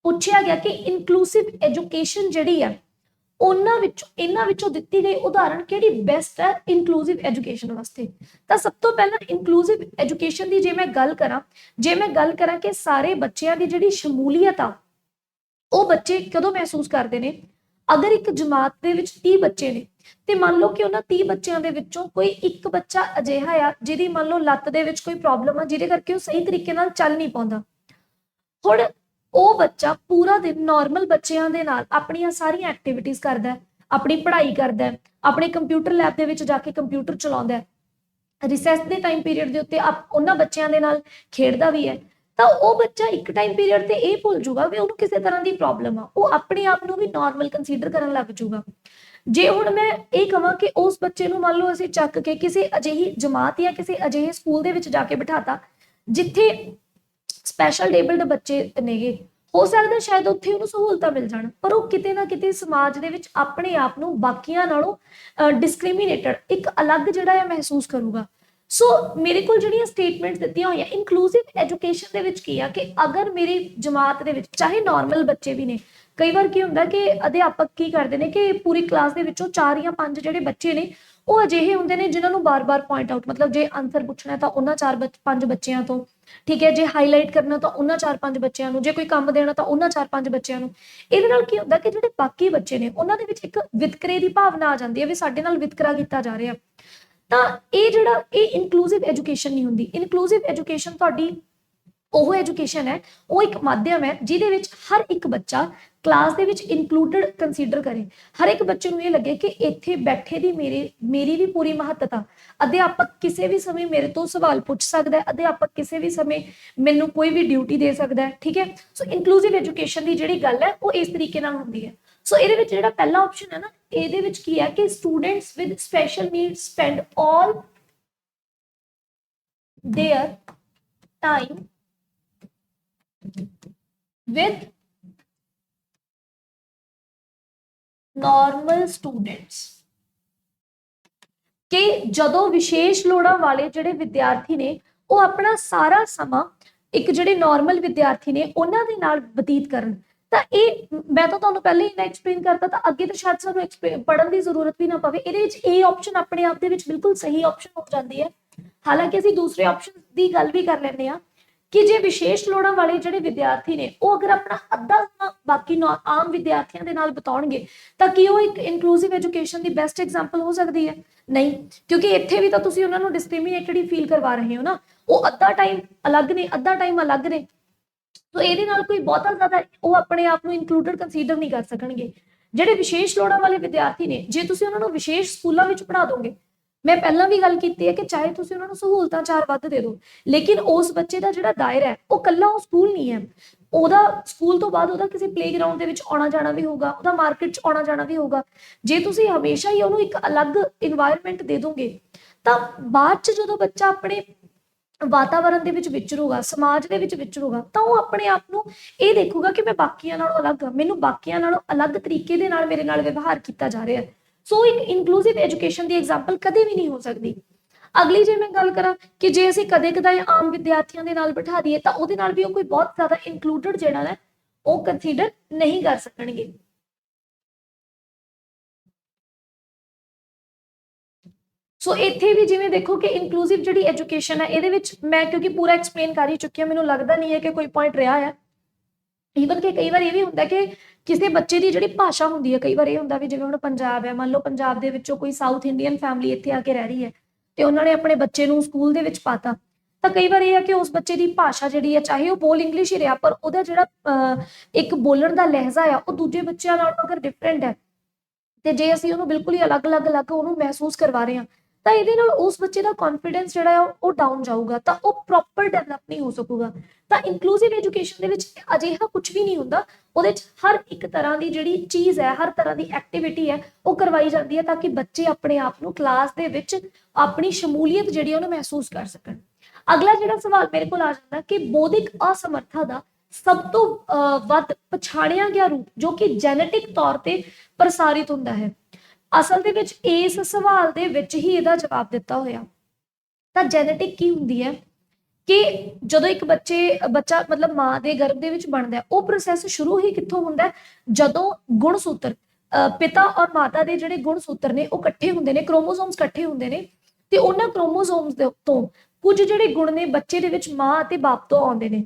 ਪੁੱਛਿਆ ਗਿਆ ਕਿ ਇਨਕਲੂਸਿਵ ਐਜੂਕੇਸ਼ਨ ਜਿਹੜੀ ਹੈ ਉਹਨਾਂ ਵਿੱਚੋਂ ਇਹਨਾਂ ਵਿੱਚੋਂ ਦਿੱਤੀ ਗਈ ਉਦਾਹਰਣ ਕਿਹੜੀ ਬੈਸਟ ਹੈ ਇਨਕਲੂਸਿਵ ਐਜੂਕੇਸ਼ਨ ਵਾਸਤੇ। ਤਾਂ ਸਭ ਤੋਂ ਪਹਿਲਾਂ ਇਨਕਲੂਸਿਵ ਐਜੂਕੇਸ਼ਨ ਦੀ ਜੇ ਮੈਂ ਗੱਲ ਕਰਾਂ ਕਿ ਸਾਰੇ ਬੱਚਿਆਂ ਦੀ ਜਿਹੜੀ ਸ਼ਮੂਲੀਅਤ ਆ ਉਹ ਬੱਚੇ ਕਦੋਂ ਮਹਿਸੂਸ ਕਰਦੇ ਨੇ, ਅਗਰ ਇੱਕ ਜਮਾਤ ਦੇ ਵਿੱਚ 30 ਬੱਚੇ ਨੇ ਤੇ ਮੰਨ ਲਓ ਕਿ ਉਹਨਾਂ 30 ਬੱਚਿਆਂ ਦੇ ਵਿੱਚੋਂ ਕੋਈ ਇੱਕ ਬੱਚਾ ਅਜਿਹਾ ਆ ਜਿਹਦੀ ਮੰਨ ਲਓ ਲੱਤ ਦੇ ਵਿੱਚ ਕੋਈ ਪ੍ਰੋਬਲਮ ਆ ਜਿਹਦੇ ਕਰਕੇ ਉਹ ਸਹੀ ਤਰੀਕੇ ਨਾਲ ਚੱਲ ਨਹੀਂ ਪਾਉਂਦਾ। ਹੁਣ ਉਹ ਬੱਚਾ ਪੂਰਾ ਦਿਨ ਨਾਰਮਲ ਬੱਚਿਆਂ ਦੇ ਨਾਲ ਆਪਣੀਆਂ ਸਾਰੀਆਂ ਐਕਟੀਵਿਟੀਜ਼ ਕਰਦਾ, ਆਪਣੀ ਪੜ੍ਹਾਈ ਕਰਦਾ, ਆਪਣੇ ਕੰਪਿਊਟਰ ਲੈਬ ਦੇ ਵਿੱਚ ਜਾ ਕੇ ਕੰਪਿਊਟਰ ਚਲਾਉਂਦਾ, ਰਿਸੈਸ ਦੇ ਟਾਈਮ ਪੀਰੀਅਡ ਦੇ ਉੱਤੇ ਉਹਨਾਂ ਬੱਚਿਆਂ ਦੇ ਨਾਲ ਖੇਡਦਾ ਵੀ ਹੈ। ਤਾਂ ਉਹ ਬੱਚਾ ਇੱਕ ਟਾਈਮ ਪੀਰੀਅਡ ਤੇ ਇਹ ਭੁੱਲ ਜੂਗਾ ਵੀ ਉਹਨੂੰ ਕਿਸੇ ਤਰ੍ਹਾਂ ਦੀ ਪ੍ਰੋਬਲਮ ਆ, ਉਹ ਆਪਣੇ ਆਪ ਨੂੰ ਵੀ ਨਾਰਮਲ ਕੰਸੀਡਰ ਕਰਨ ਲੱਗ ਜੂਗਾ। ਜੇ ਹੁਣ ਮੈਂ ਇਹ ਕਹਾਂ ਕਿ ਉਸ ਬੱਚੇ ਨੂੰ ਮੰਨ ਲਓ ਅਸੀਂ ਚੱਕ ਕੇ ਕਿਸੇ ਅਜਿਹੀ ਜਮਾਤ ਜਾਂ ਕਿਸੇ ਅਜਿਹੇ ਸਕੂਲ ਦੇ ਵਿੱਚ ਜਾ ਕੇ ਬਿਠਾਤਾ ਜਿੱਥੇ ਸਪੈਸ਼ਲ ਏਬਲਡ ਬੱਚੇ ਨੇਗੇ, ਹੋ ਸਕਦਾ ਸ਼ਾਇਦ ਉੱਥੇ ਉਹਨੂੰ ਸਹੂਲਤਾਂ ਮਿਲ ਜਾਣ, ਪਰ ਉਹ ਕਿਤੇ ਨਾ ਕਿਤੇ ਸਮਾਜ ਦੇ ਵਿੱਚ ਆਪਣੇ ਆਪ ਨੂੰ ਬਾਕੀਆਂ ਨਾਲੋਂ ਡਿਸਕ੍ਰਿਮੀਨੇਟਡ, ਇੱਕ ਅਲੱਗ ਜਿਹੜਾ ਹੈ ਮਹਿਸੂਸ ਕਰੂਗਾ। ਸੋ ਮੇਰੇ ਕੋਲ ਜਿਹੜੀਆਂ ਸਟੇਟਮੈਂਟਸ ਦਿੱਤੀਆਂ ਹੋਈਆਂ ਇਨਕਲੂਸਿਵ ਐਜੂਕੇਸ਼ਨ ਦੇ ਵਿੱਚ ਕੀ ਆ ਕਿ ਅਗਰ ਮੇਰੀ ਜਮਾਤ ਦੇ ਵਿੱਚ ਚਾਹੇ ਨਾਰਮਲ ਬੱਚੇ ਵੀ ਨੇ, ਕਈ ਵਾਰ ਕੀ ਹੁੰਦਾ ਕਿ ਅਧਿਆਪਕ ਕੀ ਕਰਦੇ ਨੇ ਕਿ ਪੂਰੀ ਕਲਾਸ ਦੇ ਵਿੱਚੋਂ 4 ਜਾਂ 5 ਜਿਹੜੇ ਬੱਚੇ ਨੇ ਉਹ ਅਜਿਹੇ ਹੁੰਦੇ ਨੇ ਜਿਨ੍ਹਾਂ ਨੂੰ ਬਾਰ-ਬਾਰ ਪੁਆਇੰਟ ਆਊਟ, ਮਤਲਬ ਜੇ ਆਨਸਰ ਪੁੱਛਣਾ ਤਾਂ ਉਹਨਾਂ 4-5 ਬੱਚਿਆਂ ਤੋਂ, ਠੀਕ ਹੈ, ਜੇ ਹਾਈਲਾਈਟ ਕਰਨਾ ਤਾਂ ਉਹਨਾਂ 4-5 ਬੱਚਿਆਂ ਨੂੰ, ਜੇ ਕੋਈ ਕੰਮ ਦੇਣਾ ਤਾਂ ਉਹਨਾਂ 4-5 ਬੱਚਿਆਂ ਨੂੰ। ਇਹਦੇ ਨਾਲ ਕੀ ਹੁੰਦਾ ਕਿ ਜਿਹੜੇ ਬਾਕੀ ਬੱਚੇ ਨੇ ਉਹਨਾਂ ਦੇ ਵਿੱਚ ਇੱਕ ਵਿਤਕਰੇ ਦੀ ਭਾਵਨਾ ਆ ਜਾਂਦੀ ਹੈ ਵੀ ਸਾਡੇ ਨਾਲ ਵਿਤਕਰਾ ਕੀਤਾ ਜਾ ਰਿਹਾ। ਤਾਂ ਇਹ ਇਨਕਲੂਸਿਵ ਐਜੂਕੇਸ਼ਨ ਨਹੀਂ ਹੁੰਦੀ। ਇਨਕਲੂਸਿਵ ਐਜੂਕੇਸ਼ਨ ਤੁਹਾਡੀ ਉਹ ਐਜੂਕੇਸ਼ਨ ਹੈ, ਉਹ ਇੱਕ ਮਾਧਿਅਮ ਹੈ ਜਿਹਦੇ ਵਿੱਚ ਹਰ ਇੱਕ ਬੱਚਾ ਕਲਾਸ ਦੇ ਵਿੱਚ ਇਨਕਲੂਡਡ ਕੰਸੀਡਰ ਕਰੇ, ਹਰ ਇੱਕ ਬੱਚੇ ਨੂੰ ਇਹ ਲੱਗੇ ਕਿ ਇੱਥੇ ਬੈਠੇ ਦੀ ਮੇਰੀ ਵੀ ਪੂਰੀ ਮਹੱਤਤਾ। ਅਧਿਆਪਕ ਕਿਸੇ ਵੀ ਸਮੇਂ ਮੇਰੇ ਤੋਂ ਸਵਾਲ ਪੁੱਛ ਸਕਦਾ ਹੈ, ਅਧਿਆਪਕ ਕਿਸੇ ਵੀ ਸਮੇਂ ਮੈਨੂੰ ਕੋਈ ਵੀ ਡਿਊਟੀ ਦੇ ਸਕਦਾ ਹੈ, ਠੀਕ ਹੈ। ਸੋ ਇਨਕਲੂਸਿਵ ਐਜੂਕੇਸ਼ਨ ਦੀ ਜਿਹੜੀ ਗੱਲ ਹੈ ਉਹ ਇਸ ਤਰੀਕੇ ਨਾਲ ਹੁੰਦੀ ਹੈ। ਸੋ ਇਹਦੇ ਵਿੱਚ ਜਿਹੜਾ ਪਹਿਲਾ ਆਪਸ਼ਨ ਹੈ ਨਾ, ਇਹਦੇ ਵਿੱਚ ਕੀ ਹੈ ਕਿ students with special needs spend all their time with normal students, ਕਿ ਜਦੋਂ ਵਿਸ਼ੇਸ਼ ਲੋੜਾਂ ਵਾਲੇ ਜਿਹੜੇ ਵਿਦਿਆਰਥੀ ਨੇ ਉਹ ਆਪਣਾ ਸਾਰਾ ਸਮਾਂ ਇੱਕ ਜਿਹੜੇ ਨਾਰਮਲ ਵਿਦਿਆਰਥੀ ਨੇ ਉਹਨਾਂ ਦੇ ਨਾਲ ਬਤੀਤ ਕਰਨ। ਤਾਂ ਇਹ ਮੈਂ ਤਾਂ ਤੁਹਾਨੂੰ ਪਹਿਲਾਂ ਹੀ ਐਕਸਪਲੇਨ ਕਰਤਾ, ਤਾਂ ਅੱਗੇ ਤਾਂ ਸ਼ਾਇਦ ਸਾਨੂੰ ਪੜ੍ਹਨ ਦੀ ਜ਼ਰੂਰਤ ਵੀ ਨਾ ਪਵੇ। ਇਹਦੇ ਵਿੱਚ ਇਹ ਆਪਸ਼ਨ ਆਪਣੇ ਆਪ ਦੇ ਵਿੱਚ ਬਿਲਕੁਲ ਸਹੀ ਆਪਸ਼ਨ ਹੋ ਜਾਂਦੀ ਹੈ। ਹਾਲਾਂਕਿ ਅਸੀਂ ਦੂਸਰੇ ਆਪਸ਼ਨ ਦੀ ਗੱਲ ਵੀ ਕਰ ਲੈਂਦੇ ਹਾਂ ਕਿ ਜੇ ਵਿਸ਼ੇਸ਼ ਲੋੜਾਂ ਵਾਲੇ ਜਿਹੜੇ ਵਿਦਿਆਰਥੀ ਨੇ ਉਹ ਅਗਰ ਆਪਣਾ ਅੱਧਾ ਸਮਾਂ ਬਾਕੀ ਆਮ ਵਿਦਿਆਰਥੀਆਂ ਦੇ ਨਾਲ ਬਿਤਾਉਣਗੇ ਤਾਂ ਕੀ ਉਹ ਇੱਕ ਇਨਕਲੂਸਿਵ ਐਜੂਕੇਸ਼ਨ ਦੀ ਬੈਸਟ ਐਗਜ਼ਾਮਪਲ ਹੋ ਸਕਦੀ ਹੈ? ਨਹੀਂ, ਕਿਉਂਕਿ ਇੱਥੇ ਵੀ ਤਾਂ ਤੁਸੀਂ ਉਹਨਾਂ ਨੂੰ ਡਿਸਕ੍ਰਿਮੀਨੇਟਡ ਹੀ ਫੀਲ ਕਰਵਾ ਰਹੇ ਹੋ ਨਾ। ਉਹ ਅੱਧਾ ਟਾਈਮ ਅਲੱਗ ਨੇ, ਅੱਧਾ ਟਾਈਮ ਅਲੱਗ ਨੇ, ਤਾਂ ਇਹਦੇ ਨਾਲ ਕੋਈ ਬਹੁਤਾ ਜ਼ਿਆਦਾ ਉਹ ਆਪਣੇ ਆਪ ਨੂੰ ਇਨਕਲੂਡਡ ਕੰਸੀਡਰ ਨਹੀਂ ਕਰ ਸਕਣਗੇ। ਜਿਹੜੇ ਵਿਸ਼ੇਸ਼ ਲੋੜਾਂ ਵਾਲੇ ਵਿਦਿਆਰਥੀ ਨੇ, ਜੇ ਤੁਸੀਂ ਉਹਨਾਂ ਨੂੰ ਵਿਸ਼ੇਸ਼ ਸਕੂਲਾਂ ਵਿੱਚ ਪੜ੍ਹਾ ਦੋਗੇ, ਮੈਂ ਪਹਿਲਾਂ ਵੀ ਗੱਲ ਕੀਤੀ ਹੈ ਕਿ ਚਾਹੇ ਤੁਸੀਂ ਉਹਨਾਂ ਨੂੰ ਸਹੂਲਤਾਂ 4 ਵੱਧ ਦੇ ਦਿਓ, ਲੇਕਿਨ ਉਸ ਬੱਚੇ ਦਾ ਜਿਹੜਾ ਦਾਇਰਾ ਹੈ ਉਹ ਕੱਲਾ ਉਹ ਸਕੂਲ ਨਹੀਂ ਹੈ। ਉਹਦਾ ਸਕੂਲ ਤੋਂ ਬਾਅਦ ਉਹਦਾ ਕਿਸੇ ਪਲੇਗਰਾਊਂਡ ਦੇ ਵਿੱਚ ਆਉਣਾ ਜਾਣਾ ਵੀ ਹੋਊਗਾ, ਉਹਦਾ ਮਾਰਕੀਟ 'ਚ ਆਉਣਾ ਜਾਣਾ ਵੀ ਹੋਊਗਾ। ਜੇ ਤੁਸੀਂ ਹਮੇਸ਼ਾ ਹੀ ਉਹਨੂੰ ਇੱਕ ਅਲੱਗ ਇਨਵਾਇਰਮੈਂਟ ਦੇ ਦੋਗੇ ਤਾਂ ਬਾਅਦ 'ਚ ਜਦੋਂ ਬੱਚਾ ਆਪਣੇ ਵਾਤਾਵਰਨ ਦੇ ਵਿੱਚ ਵਿਚਰੂਗਾ, ਸਮਾਜ ਦੇ ਵਿੱਚ ਵਿਚਰੂਗਾ, ਤਾਂ ਉਹ ਆਪਣੇ ਆਪ ਨੂੰ ਇਹ ਦੇਖੂਗਾ ਕਿ ਮੈਂ ਬਾਕੀਆਂ ਨਾਲੋਂ ਅਲੱਗ ਹਾਂ, ਮੈਨੂੰ ਬਾਕੀਆਂ ਨਾਲੋਂ ਅਲੱਗ ਤਰੀਕੇ ਦੇ ਨਾਲ ਮੇਰੇ ਨਾਲ ਵਿਵਹਾਰ ਕੀਤਾ ਜਾ ਰਿਹਾ। ਸੋ ਇੱਕ ਇਨਕਲੂਸਿਵ ਐਜੂਕੇਸ਼ਨ ਦੀ ਐਗਜ਼ਾਮਪਲ ਕਦੇ ਵੀ ਨਹੀਂ ਹੋ ਸਕਦੀ। ਅਗਲੀ ਜੇ ਮੈਂ ਗੱਲ ਕਰਾਂ ਕਿ ਜੇ ਅਸੀਂ ਕਦੇ ਕਦਾਈ ਆਮ ਵਿਦਿਆਰਥੀਆਂ ਦੇ ਨਾਲ ਬਿਠਾ ਦਈਏ ਤਾਂ ਉਹਦੇ ਨਾਲ ਵੀ ਉਹ ਕੋਈ ਬਹੁਤ ਜ਼ਿਆਦਾ ਇਨਕਲੂਡਡ ਜਿਹੜਾ ਹੈ ਉਹ ਕੰਸੀਡਰ ਨਹੀਂ ਕਰ ਸਕਣਗੇ। ਸੋ ਇੱਥੇ ਵੀ ਜਿਵੇਂ ਦੇਖੋ ਕਿ ਇਨਕਲੂਸਿਵ ਜਿਹੜੀ ਐਜੂਕੇਸ਼ਨ ਹੈ ਇਹਦੇ ਵਿੱਚ ਮੈਂ ਕਿਉਂਕਿ ਪੂਰਾ ਐਕਸਪਲੇਨ ਕਰ ਹੀ ਚੁੱਕੀ ਹਾਂ, ਮੈਨੂੰ ਲੱਗਦਾ ਨਹੀਂ ਹੈ ਕਿ ਕੋਈ ਪੁਆਇੰਟ ਰਿਹਾ ਹੈ। ਈਵਨ ਕਿ ਕਈ ਵਾਰ ਇਹ ਵੀ ਹੁੰਦਾ ਕਿ ਕਿਸੇ ਬੱਚੇ ਦੀ ਜਿਹੜੀ ਭਾਸ਼ਾ ਹੁੰਦੀ ਹੈ, ਕਈ ਵਾਰ ਇਹ ਹੁੰਦਾ ਵੀ ਜਿਵੇਂ ਹੁਣ ਪੰਜਾਬ ਹੈ, ਮੰਨ ਲਓ ਪੰਜਾਬ ਦੇ ਵਿੱਚੋਂ ਕੋਈ ਸਾਊਥ ਇੰਡੀਅਨ ਫੈਮਿਲੀ ਇੱਥੇ ਆ ਕੇ ਰਹਿ ਰਹੀ ਹੈ ਤੇ ਉਹਨਾਂ ਨੇ ਆਪਣੇ ਬੱਚੇ ਨੂੰ ਸਕੂਲ ਦੇ ਵਿੱਚ ਪਾਤਾ, ਤਾਂ ਕਈ ਵਾਰ ਇਹ ਹੈ ਕਿ ਉਸ ਬੱਚੇ ਦੀ ਭਾਸ਼ਾ ਜਿਹੜੀ ਹੈ, ਚਾਹੇ ਉਹ ਬੋਲ ਇੰਗਲਿਸ਼ ਹੀ ਰਿਹਾ, ਪਰ ਉਹਦਾ ਜਿਹੜਾ ਇੱਕ ਬੋਲਣ ਦਾ ਲਹਿਜ਼ਾ ਆ ਉਹ ਦੂਜੇ ਬੱਚਿਆਂ ਨਾਲੋਂ ਅਗਰ ਡਿਫਰੈਂਟ ਹੈ ਤੇ ਜੇ ਅਸੀਂ ਉਹਨੂੰ ਬਿਲਕੁਲ ਹੀ ਅਲੱਗ ਉਹਨੂੰ ਮਹਿਸੂਸ ਕਰਵਾ ਰਹੇ ਹਾਂ ਤਾਂ ਇਹਦੇ ਨਾਲ ਉਸ ਬੱਚੇ ਦਾ ਕੌਨਫੀਡੈਂਸ ਜਿਹੜਾ ਆ ਉਹ ਡਾਊਨ ਜਾਊਗਾ, ਤਾਂ ਉਹ ਪ੍ਰੋਪਰ ਡਿਵੈਲਪ ਨਹੀਂ ਹੋ ਸਕੂਗਾ। ਤਾਂ ਇਨਕਲੂਸਿਵ ਐਜੂਕੇਸ਼ਨ ਦੇ ਵਿੱਚ ਅਜਿਹਾ ਕੁਝ ਵੀ ਨਹੀਂ ਹੁੰਦਾ, ਉਹਦੇ 'ਚ ਹਰ ਇੱਕ ਤਰ੍ਹਾਂ ਦੀ ਜਿਹੜੀ ਚੀਜ਼ ਹੈ, ਹਰ ਤਰ੍ਹਾਂ ਦੀ ਐਕਟੀਵਿਟੀ ਹੈ ਉਹ ਕਰਵਾਈ ਜਾਂਦੀ ਹੈ ਤਾਂ ਕਿ ਬੱਚੇ ਆਪਣੇ ਆਪ ਨੂੰ ਕਲਾਸ ਦੇ ਵਿੱਚ ਆਪਣੀ ਸ਼ਮੂਲੀਅਤ ਜਿਹੜੀ ਉਹਨੂੰ ਮਹਿਸੂਸ ਕਰ ਸਕਣ। ਅਗਲਾ ਜਿਹੜਾ ਸਵਾਲ ਮੇਰੇ ਕੋਲ ਆ ਜਾਂਦਾ ਕਿ ਬੌਧਿਕ ਅਸਮਰਥਾ ਦਾ ਸਭ ਤੋਂ ਵੱਧ ਪਛਾਣਿਆ ਗਿਆ ਰੂਪ ਜੋ ਕਿ ਜੈਨੇਟਿਕ ਤੌਰ ਤੇ ਪ੍ਰਸਾਰਿਤ ਹੁੰਦਾ ਹੈ। ਅਸਲ ਦੇ ਵਿੱਚ ਇਸ ਸਵਾਲ ਦੇ ਵਿੱਚ ਹੀ ਇਹਦਾ ਜਵਾਬ ਦਿੱਤਾ ਹੋਇਆ। ਤਾਂ ਜੈਨੇਟਿਕ ਕੀ ਹੁੰਦੀ ਹੈ कि ਜਦੋਂ ਇੱਕ ਬੱਚਾ ਮਤਲਬ ਮਾਂ ਦੇ ਗਰਭ ਦੇ ਵਿੱਚ ਬਣਦਾ ਹੈ, ਉਹ ਪ੍ਰੋਸੈਸ ਸ਼ੁਰੂ ਹੀ ਕਿੱਥੋਂ ਹੁੰਦਾ ਹੈ? ਜਦੋਂ ਗੁਣ ਸੂਤਰ ਪਿਤਾ ਔਰ ਮਾਤਾ ਦੇ ਜਿਹੜੇ ਗੁਣ ਸੂਤਰ ਨੇ ਉਹ ਇਕੱਠੇ ਹੁੰਦੇ ਨੇ, ਕ੍ਰੋਮੋਸੋਮਸ ਇਕੱਠੇ ਹੁੰਦੇ ਨੇ, ਤੇ ਉਹਨਾਂ ਕ੍ਰੋਮੋਸੋਮਸ ਦੇ ਤੋਂ ਕੁਝ ਜਿਹੜੇ ਗੁਣ ਨੇ ਬੱਚੇ ਦੇ ਵਿੱਚ ਮਾਂ ਅਤੇ ਬਾਪ ਤੋਂ ਆਉਂਦੇ ਨੇ।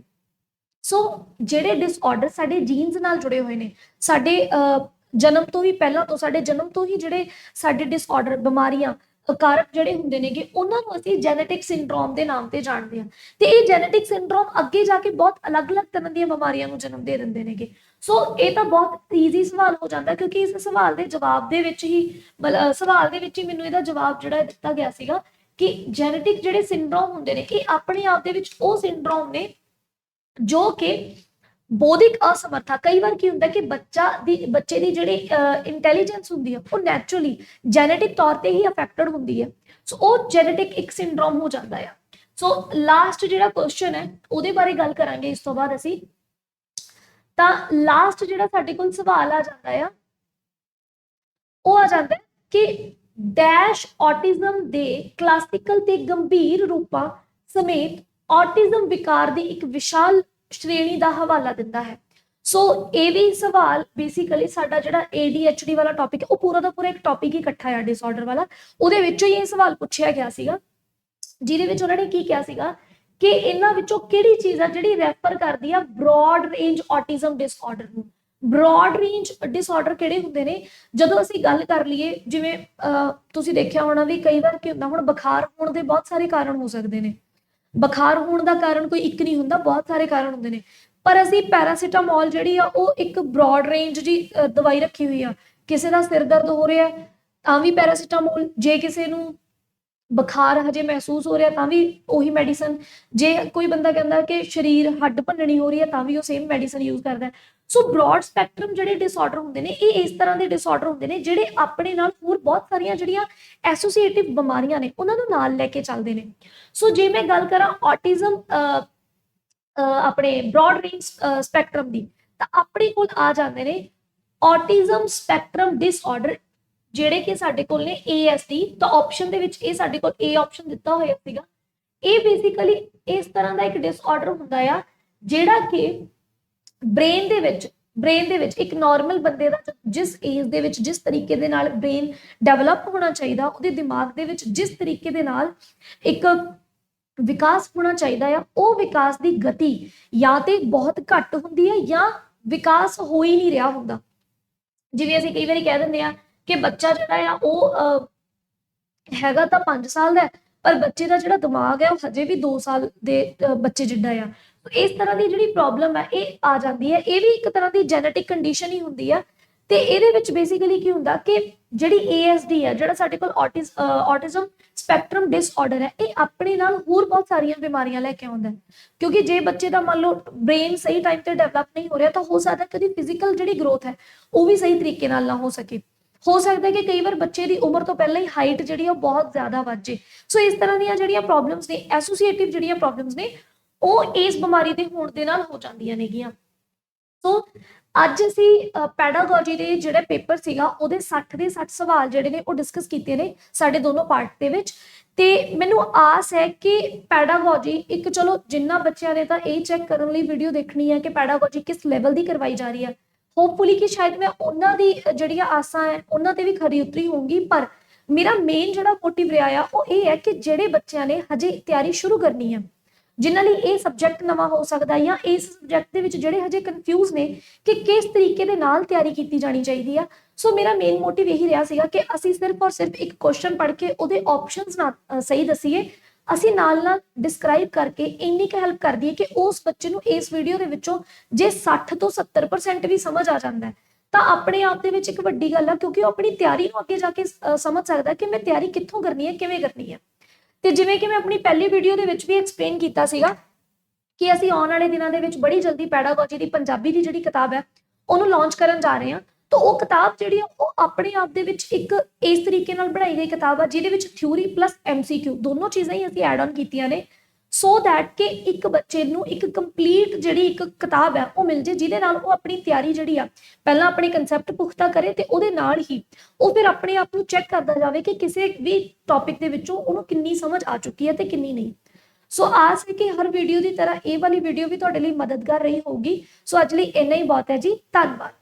ਸੋ ਜਿਹੜੇ ਡਿਸਆਰਡਰ ਸਾਡੇ ਜੀਨਸ ਨਾਲ ਜੁੜੇ ਹੋਏ ਨੇ, ਸਾਡੇ ਜਨਮ ਤੋਂ ਵੀ ਪਹਿਲਾਂ ਤੋਂ, ਸਾਡੇ ਜਨਮ ਤੋਂ ਹੀ ਜਿਹੜੇ ਸਾਡੇ ਡਿਸਆਰਡਰ, ਬਿਮਾਰੀਆਂ, ਕਾਰਕ ਜਿਹੜੇ ਹੁੰਦੇ ਨੇਗੇ, ਉਹਨਾਂ ਨੂੰ ਅਸੀਂ ਜੈਨੇਟਿਕ ਸਿੰਡਰੋਮ ਦੇ ਨਾਮ ਤੇ ਜਾਣਦੇ ਹਾਂ। ਤੇ ਇਹ ਜੈਨੇਟਿਕ ਸਿੰਡਰੋਮ ਅੱਗੇ ਜਾ ਕੇ ਬਹੁਤ ਅਲੱਗ-ਅਲੱਗ ਤਰ੍ਹਾਂ ਦੀਆਂ ਬਿਮਾਰੀਆਂ ਨੂੰ ਜਨਮ ਦੇ ਦਿੰਦੇ ਨੇਗੇ। ਸੋ ਇਹ ਤਾਂ ਬਹੁਤ ਈਜ਼ੀ ਸਵਾਲ ਹੋ ਜਾਂਦਾ, ਕਿਉਂਕਿ ਇਸ ਸਵਾਲ ਦੇ ਜਵਾਬ ਦੇ ਵਿੱਚ ਹੀ ਮੈਨੂੰ ਇਹਦਾ ਜਵਾਬ ਜਿਹੜਾ ਦਿੱਤਾ ਗਿਆ ਸੀਗਾ ਕਿ ਜੈਨੇਟਿਕ ਜਿਹੜੇ ਸਿੰਡਰੋਮ ਹੁੰਦੇ ਨੇ, ਇਹ ਆਪਣੇ ਆਪ ਦੇ ਵਿੱਚ ਉਹ ਸਿੰਡਰੋਮ ਨੇ ਜੋ ਕਿ ਬੌਧਿਕ ਅਸਮਰਥਾ, ਕਈ ਵਾਰ ਕੀ ਹੁੰਦਾ ਕਿ ਬੱਚੇ ਦੀ ਜਿਹੜੀ ਇੰਟੈਲੀਜੈਂਸ ਹੁੰਦੀ ਹੈ ਉਹ ਨੈਚੁਰਲੀ ਜੈਨੇਟਿਕ ਤੌਰ ਤੇ ਹੀ ਅਫੈਕਟਡ ਹੁੰਦੀ ਹੈ। ਸੋ ਉਹ ਜੈਨੇਟਿਕ ਇੱਕ ਸਿੰਡਰੋਮ ਹੋ ਜਾਂਦਾ ਆ। ਸੋ ਲਾਸਟ ਜਿਹੜਾ ਕੁਐਸਚਨ ਹੈ ਉਹਦੇ ਬਾਰੇ ਗੱਲ ਕਰਾਂਗੇ ਇਸ ਤੋਂ ਬਾਅਦ ਅਸੀਂ। ਤਾਂ ਲਾਸਟ ਜਿਹੜਾ ਸਾਡੇ ਕੋਲ ਸਵਾਲ ਆ ਜਾਂਦਾ ਆ, ਉਹ ਆ ਜਾਂਦਾ ਕਿ ਡੈਸ਼ ਆਟਿਜ਼ਮ ਦੇ ਕਲਾਸਿਕਲ ਤੇ ਗੰਭੀਰ ਰੂਪਾਂ ਸਮੇਤ ਆਟਿਜ਼ਮ ਵਿਕਾਰ ਦੀ ਇੱਕ ਵਿਸ਼ਾਲ ਸ਼੍ਰੇਣੀ ਦਾ ਹਵਾਲਾ ਦਿੰਦਾ ਹੈ। ਸੋ ਇਹ ਵੀ ਸਵਾਲ ਬੇਸਿਕਲੀ ਸਾਡਾ ਜਿਹੜਾ ADHD ਵਾਲਾ ਟੌਪਿਕ ਹੈ, ਉਹ ਪੂਰਾ ਦਾ ਪੂਰਾ ਇੱਕ ਟੌਪਿਕ ਹੀ ਇਕੱਠਾ ਹੈ ਡਿਸਆਰਡਰ ਵਾਲਾ, ਉਹਦੇ ਵਿੱਚੋਂ ਹੀ ਇਹ ਸਵਾਲ ਪੁੱਛਿਆ ਗਿਆ ਸੀਗਾ, ਜਿਹਦੇ ਵਿੱਚ ਉਹਨਾਂ ਨੇ ਕੀ ਕਿਹਾ ਸੀਗਾ ਕਿ ਇਹਨਾਂ ਵਿੱਚੋਂ ਕਿਹੜੀ ਚੀਜ਼ ਆ ਜਿਹੜੀ ਰੈਫਰ ਕਰਦੀ ਆ ਬ੍ਰੌਡ ਰੇਂਜ ਆਟਿਜ਼ਮ ਡਿਸਆਰਡਰ ਨੂੰ। ਬ੍ਰੌਡ ਰੇਂਜ ਡਿਸਆਰਡਰ ਕਿਹੜੇ ਹੁੰਦੇ ਨੇ? ਜਦੋਂ ਅਸੀਂ ਗੱਲ ਕਰ ਲਈਏ, ਜਿਵੇਂ ਤੁਸੀਂ ਦੇਖਿਆ ਹੋਣਾ ਵੀ ਕਈ ਵਾਰ ਕੀ ਹੁੰਦਾ, ਹੁਣ ਬੁਖਾਰ ਹੋਣ ਦੇ ਬਹੁਤ ਸਾਰੇ ਕਾਰਨ ਹੋ ਸਕਦੇ ਨੇ। ਬੁਖਾਰ ਹੋਣ ਦਾ ਕਾਰਨ ਕੋਈ ਇੱਕ ਨਹੀਂ ਹੁੰਦਾ, ਬਹੁਤ ਸਾਰੇ ਕਾਰਨ ਹੁੰਦੇ ਨੇ, ਪਰ ਅਸੀਂ ਪੈਰਾਸੀਟਾਮੋਲ ਜਿਹੜੀ ਆ ਉਹ ਇੱਕ ਬ੍ਰੌਡ ਰੇਂਜ ਦੀ ਦਵਾਈ ਰੱਖੀ ਹੋਈ ਆ। ਕਿਸੇ ਦਾ ਸਿਰ ਦਰਦ ਹੋ ਰਿਹਾ ਤਾਂ ਵੀ ਪੈਰਾਸੀਟਾਮੋਲ, ਜੇ ਕਿਸੇ ਨੂੰ ਬੁਖਾਰ ਹਜੇ ਮਹਿਸੂਸ ਹੋ ਰਿਹਾ ਤਾਂ ਵੀ ਉਹੀ ਮੈਡੀਸਨ, ਜੇ ਕੋਈ ਬੰਦਾ ਕਹਿੰਦਾ ਕਿ ਸਰੀਰ ਹੱਡ ਭੰਨਣੀ ਹੋ ਰਹੀ ਹੈ ਤਾਂ ਵੀ ਉਹ ਸੇਮ ਮੈਡੀਸਨ ਯੂਜ਼ ਕਰਦਾ। ਸੋ ਬ੍ਰੌਡ ਸਪੈਕਟਰਮ ਜਿਹੜੇ ਡਿਸਆਰਡਰ ਹੁੰਦੇ ਨੇ, ਇਹ ਇਸ ਤਰ੍ਹਾਂ ਦੇ ਡਿਸਆਰਡਰ ਹੁੰਦੇ ਨੇ ਜਿਹੜੇ ਆਪਣੇ ਨਾਲ ਹੋਰ ਬਹੁਤ ਸਾਰੀਆਂ ਜਿਹੜੀਆਂ ਐਸੋਸੀਏਟਿਵ ਬਿਮਾਰੀਆਂ ਨੇ ਉਹਨਾਂ ਨੂੰ ਨਾਲ ਲੈ ਕੇ ਚੱਲਦੇ ਨੇ। ਸੋ ਜੇ ਮੈਂ ਗੱਲ ਕਰਾਂ ਆਟਿਜ਼ਮ ਆਪਣੇ ਬ੍ਰੌਡ ਰੇਂਜ ਸਪੈਕਟਰਮ ਦੀ, ਤਾਂ ਆਪਣੇ ਕੋਲ ਆ ਜਾਂਦੇ ਨੇ ਆਟਿਜ਼ਮ ਸਪੈਕਟਰਮ ਡਿਸਆਰਡਰ, ਜਿਹੜੇ ਕਿ ਸਾਡੇ ਕੋਲ ਨੇ ASD। ਤਾਂ ਆਪਸ਼ਨ ਦੇ ਵਿੱਚ ਇਹ ਸਾਡੇ ਕੋਲ A ਆਪਸ਼ਨ ਦਿੱਤਾ ਹੋਇਆ ਸੀਗਾ। ਇਹ ਬੇਸਿਕਲੀ ਇਸ ਤਰ੍ਹਾਂ ਦਾ ਇੱਕ ਡਿਸਆਰਡਰ ਹੁੰਦਾ ਆ ਜਿਹੜਾ ਕਿ ਬ੍ਰੇਨ ਦੇ ਵਿੱਚ ਇੱਕ ਨਾਰਮਲ ਬੰਦੇ ਦਾ ਜਿਸ ਏਜ ਦੇ ਵਿੱਚ ਜਿਸ ਤਰੀਕੇ ਦੇ ਨਾਲ ਬ੍ਰੇਨ ਡਿਵੈਲਪ ਹੋਣਾ ਚਾਹੀਦਾ, ਉਹਦੇ ਦਿਮਾਗ ਦੇ ਵਿੱਚ ਜਿਸ ਤਰੀਕੇ ਦੇ ਨਾਲ ਇੱਕ ਵਿਕਾਸ ਹੋਣਾ ਚਾਹੀਦਾ ਆ, ਉਹ ਵਿਕਾਸ ਦੀ ਗਤੀ ਜਾਂ ਤੇ ਬਹੁਤ ਘੱਟ ਹੁੰਦੀ ਹੈ ਜਾਂ ਵਿਕਾਸ ਹੋ ਹੀ ਨਹੀਂ ਰਿਹਾ ਹੁੰਦਾ। ਜਿਵੇਂ ਅਸੀਂ ਕਈ ਵਾਰੀ ਕਹਿ ਦਿੰਦੇ ਆ ਕਿ ਬੱਚਾ ਜਿਹੜਾ ਆ ਉਹ ਹੈਗਾ ਤਾਂ 5 ਸਾਲ ਦਾ, ਪਰ ਬੱਚੇ ਦਾ ਜਿਹੜਾ ਦਿਮਾਗ ਹੈ ਉਹ ਹਜੇ ਵੀ 2 ਸਾਲ ਦੇ ਬੱਚੇ ਜਿੱਡਾ ਆ। ਇਸ ਤਰ੍ਹਾਂ ਦੀ ਜਿਹੜੀ ਪ੍ਰੋਬਲਮ ਹੈ ਇਹ ਆ ਜਾਂਦੀ ਹੈ। ਇਹ ਵੀ ਇੱਕ ਤਰ੍ਹਾਂ ਦੀ ਜੈਨੇਟਿਕ ਕੰਡੀਸ਼ਨ ਹੀ ਹੁੰਦੀ ਆ। ਤੇ ਇਹਦੇ ਵਿੱਚ ਬੇਸਿਕਲੀ ਕੀ ਹੁੰਦਾ ਕਿ ਜਿਹੜੀ ASD ਹੈ, ਜਿਹੜਾ ਸਾਡੇ ਕੋਲ ਆਟਿਜ਼ਮ ਸਪੈਕਟਰਮ ਡਿਸਆਰਡਰ ਹੈ, ਇਹ ਆਪਣੇ ਨਾਲ ਹੋਰ ਬਹੁਤ ਸਾਰੀਆਂ ਬਿਮਾਰੀਆਂ ਲੈ ਕੇ ਆਉਂਦਾ। ਕਿਉਂਕਿ ਜੇ ਬੱਚੇ ਦਾ ਮੰਨ ਲਓ ਬ੍ਰੇਨ ਸਹੀ ਟਾਈਮ ਤੇ ਡਿਵੈਲਪ ਨਹੀਂ ਹੋ ਰਿਹਾ, ਤਾਂ ਹੋ ਸਕਦਾ ਕਿ ਉਹਦੀ ਫਿਜ਼ੀਕਲ ਜਿਹੜੀ ਗਰੋਥ ਹੈ ਉਹ ਵੀ ਸਹੀ ਤਰੀਕੇ ਨਾਲ ਨਾ ਹੋ ਸਕੇ। ਹੋ ਸਕਦਾ ਕਿ ਕਈ ਵਾਰ ਬੱਚੇ ਦੀ ਉਮਰ ਤੋਂ ਪਹਿਲਾਂ ਹੀ ਹਾਈਟ ਜਿਹੜੀ ਉਹ ਬਹੁਤ ਜ਼ਿਆਦਾ ਵੱਧ ਜੇ। ਸੋ ਇਸ ਤਰ੍ਹਾਂ ਦੀਆਂ ਜਿਹੜੀਆਂ ਪ੍ਰੋਬਲਮਸ ਨੇ, ਐਸੋਸੀਏਟਿਵ ਜਿਹੜੀਆਂ ਪ੍ਰੋਬਲਮਸ ਨੇ, ਉਹ ਇਸ ਬਿਮਾਰੀ ਦੇ ਹੋਣ ਦੇ ਨਾਲ ਹੋ ਜਾਂਦੀਆਂ ਨੇਗੀਆਂ। ਸੋ ਅੱਜ ਅਸੀਂ ਪੈਡਾਗੋਜੀ ਦੇ ਜਿਹੜੇ ਪੇਪਰ ਸੀਗਾ ਉਹਦੇ 60 ਦੇ 60 ਸਵਾਲ ਜਿਹੜੇ ਨੇ ਉਹ ਡਿਸਕਸ ਕੀਤੇ ਨੇ ਸਾਡੇ ਦੋਨੋਂ ਪਾਰਟ ਦੇ ਵਿੱਚ। ਤੇ ਮੈਨੂੰ ਆਸ ਹੈ ਕਿ ਪੈਡਾਗੋਜੀ ਇੱਕ, ਚਲੋ ਜਿੰਨਾ ਬੱਚਿਆਂ ਨੇ ਤਾਂ ਇਹ ਚੈੱਕ ਕਰਨ ਲਈ ਵੀਡੀਓ ਦੇਖਣੀ ਹੈ ਕਿ ਪੈਡਾਗੋਜੀ ਕਿਸ ਲੈਵਲ ਦੀ ਕਰਵਾਈ ਜਾ ਰਹੀ ਹੈ, ਹੋਪਫੁਲੀ ਕਿ ਸ਼ਾਇਦ ਮੈਂ ਉਹਨਾਂ ਦੀ ਜਿਹੜੀਆਂ ਆਸਾਂ ਹੈ ਉਹਨਾਂ ਤੇ ਵੀ ਖਰੀ ਉਤਰੀ ਹੋਊਂਗੀ। ਪਰ ਮੇਰਾ ਮੇਨ ਜਿਹੜਾ ਮੋਟਿਵ ਰਿਹਾ ਆ ਉਹ ਇਹ ਹੈ ਕਿ ਜਿਹੜੇ ਬੱਚਿਆਂ ਨੇ ਹਜੇ ਤਿਆਰੀ ਸ਼ੁਰੂ ਕਰਨੀ ਹੈ, ਜਿਨ੍ਹਾਂ ਲਈ ਇਹ ਸਬਜੈਕਟ ਨਵਾਂ ਹੋ ਸਕਦਾ, ਜਾਂ ਇਸ ਸਬਜੈਕਟ ਦੇ ਵਿੱਚ ਜਿਹੜੇ ਹਜੇ ਕਨਫਿਊਜ਼ ਨੇ ਕਿ ਕਿਸ ਤਰੀਕੇ ਦੇ ਨਾਲ ਤਿਆਰੀ ਕੀਤੀ ਜਾਣੀ ਚਾਹੀਦੀ ਆ। ਸੋ ਮੇਰਾ ਮੇਨ ਮੋਟਿਵ ਇਹੀ ਰਿਹਾ ਸੀਗਾ ਕਿ ਅਸੀਂ ਸਿਰਫ ਔਰ ਸਿਰਫ ਇੱਕ ਕੁਐਸਚਨ ਪੜ੍ਹ ਕੇ ਉਹਦੇ ਆਪਸ਼ਨਸ ਨਾ ਸਹੀ ਦੱਸੀਏ, ਅਸੀਂ ਨਾਲ ਡਿਸਕ੍ਰਾਈਬ ਕਰਕੇ ਇੰਨੀ ਕੁ ਹੈਲਪ ਕਰ ਦਈਏ ਕਿ ਉਸ ਬੱਚੇ ਨੂੰ ਇਸ ਵੀਡੀਓ ਦੇ ਵਿੱਚੋਂ ਜੇ 60 ਤੋਂ 70% ਵੀ ਸਮਝ ਆ ਜਾਂਦਾ ਤਾਂ ਆਪਣੇ ਆਪ ਦੇ ਵਿੱਚ ਇੱਕ ਵੱਡੀ ਗੱਲ ਆ, ਕਿਉਂਕਿ ਉਹ ਆਪਣੀ ਤਿਆਰੀ ਨੂੰ ਅੱਗੇ ਜਾ ਕੇ ਸਮਝ ਸਕਦਾ ਕਿ ਮੈਂ ਤਿਆਰੀ ਕਿੱਥੋਂ ਕਰਨੀ ਹੈ, ਕਿਵੇਂ ਕਰਨੀ ਹੈ। ਤੇ ਜਿਵੇਂ ਕਿ ਮੈਂ ਆਪਣੀ ਪਹਿਲੀ ਵੀਡੀਓ ਦੇ ਵਿੱਚ ਵੀ ਐਕਸਪਲੇਨ ਕੀਤਾ ਸੀਗਾ ਕਿ ਅਸੀਂ ਆਉਣ ਵਾਲੇ ਦਿਨਾਂ ਦੇ ਵਿੱਚ ਬੜੀ ਜਲਦੀ ਪੈਡਾਗੋਜੀ ਦੀ ਪੰਜਾਬੀ ਦੀ ਜਿਹੜੀ ਕਿਤਾਬ ਹੈ ਉਹਨੂੰ ਲਾਂਚ ਕਰਨ ਜਾ ਰਹੇ ਹਾਂ। ਤਾਂ ਉਹ ਕਿਤਾਬ ਜਿਹੜੀ ਆ ਉਹ ਆਪਣੇ ਆਪ ਦੇ ਵਿੱਚ ਇੱਕ ਇਸ ਤਰੀਕੇ ਨਾਲ ਬਣਾਈ ਗਈ ਕਿਤਾਬ ਆ ਜਿਹਦੇ ਵਿੱਚ ਥਿਊਰੀ ਪਲੱਸ MCQ ਦੋਨੋਂ ਚੀਜ਼ਾਂ ਹੀ ਅਸੀਂ ਐਡ ਆਨ ਕੀਤੀਆਂ ਨੇ, ਸੋ ਦੈਟ ਕਿ ਇੱਕ ਬੱਚੇ ਨੂੰ ਇੱਕ ਕੰਪਲੀਟ ਜਿਹੜੀ ਇੱਕ ਕਿਤਾਬ ਹੈ ਉਹ ਮਿਲ ਜੇ, ਜਿਹਦੇ ਨਾਲ ਉਹ ਆਪਣੀ ਤਿਆਰੀ ਜਿਹੜੀ ਆ ਪਹਿਲਾਂ ਆਪਣੇ ਕਨਸੈਪਟ ਪੁਖਤਾ ਕਰੇ ਤੇ ਉਹਦੇ ਨਾਲ ਹੀ ਉਹ ਫਿਰ ਆਪਣੇ ਆਪ ਨੂੰ ਚੈੱਕ ਕਰਦਾ ਜਾਵੇ ਕਿ ਕਿਸੇ ਵੀ ਟੌਪਿਕ ਦੇ ਵਿੱਚੋਂ ਉਹਨੂੰ ਕਿੰਨੀ ਸਮਝ ਆ ਚੁੱਕੀ ਹੈ ਤੇ ਕਿੰਨੀ ਨਹੀਂ। सो आस है कि हर वीडियो की तरह ये वाली वीडियो भी तुहाडे लई मददगार रही होगी। सो अज लई इन्ना ही बहुत है जी, धन्यवाद।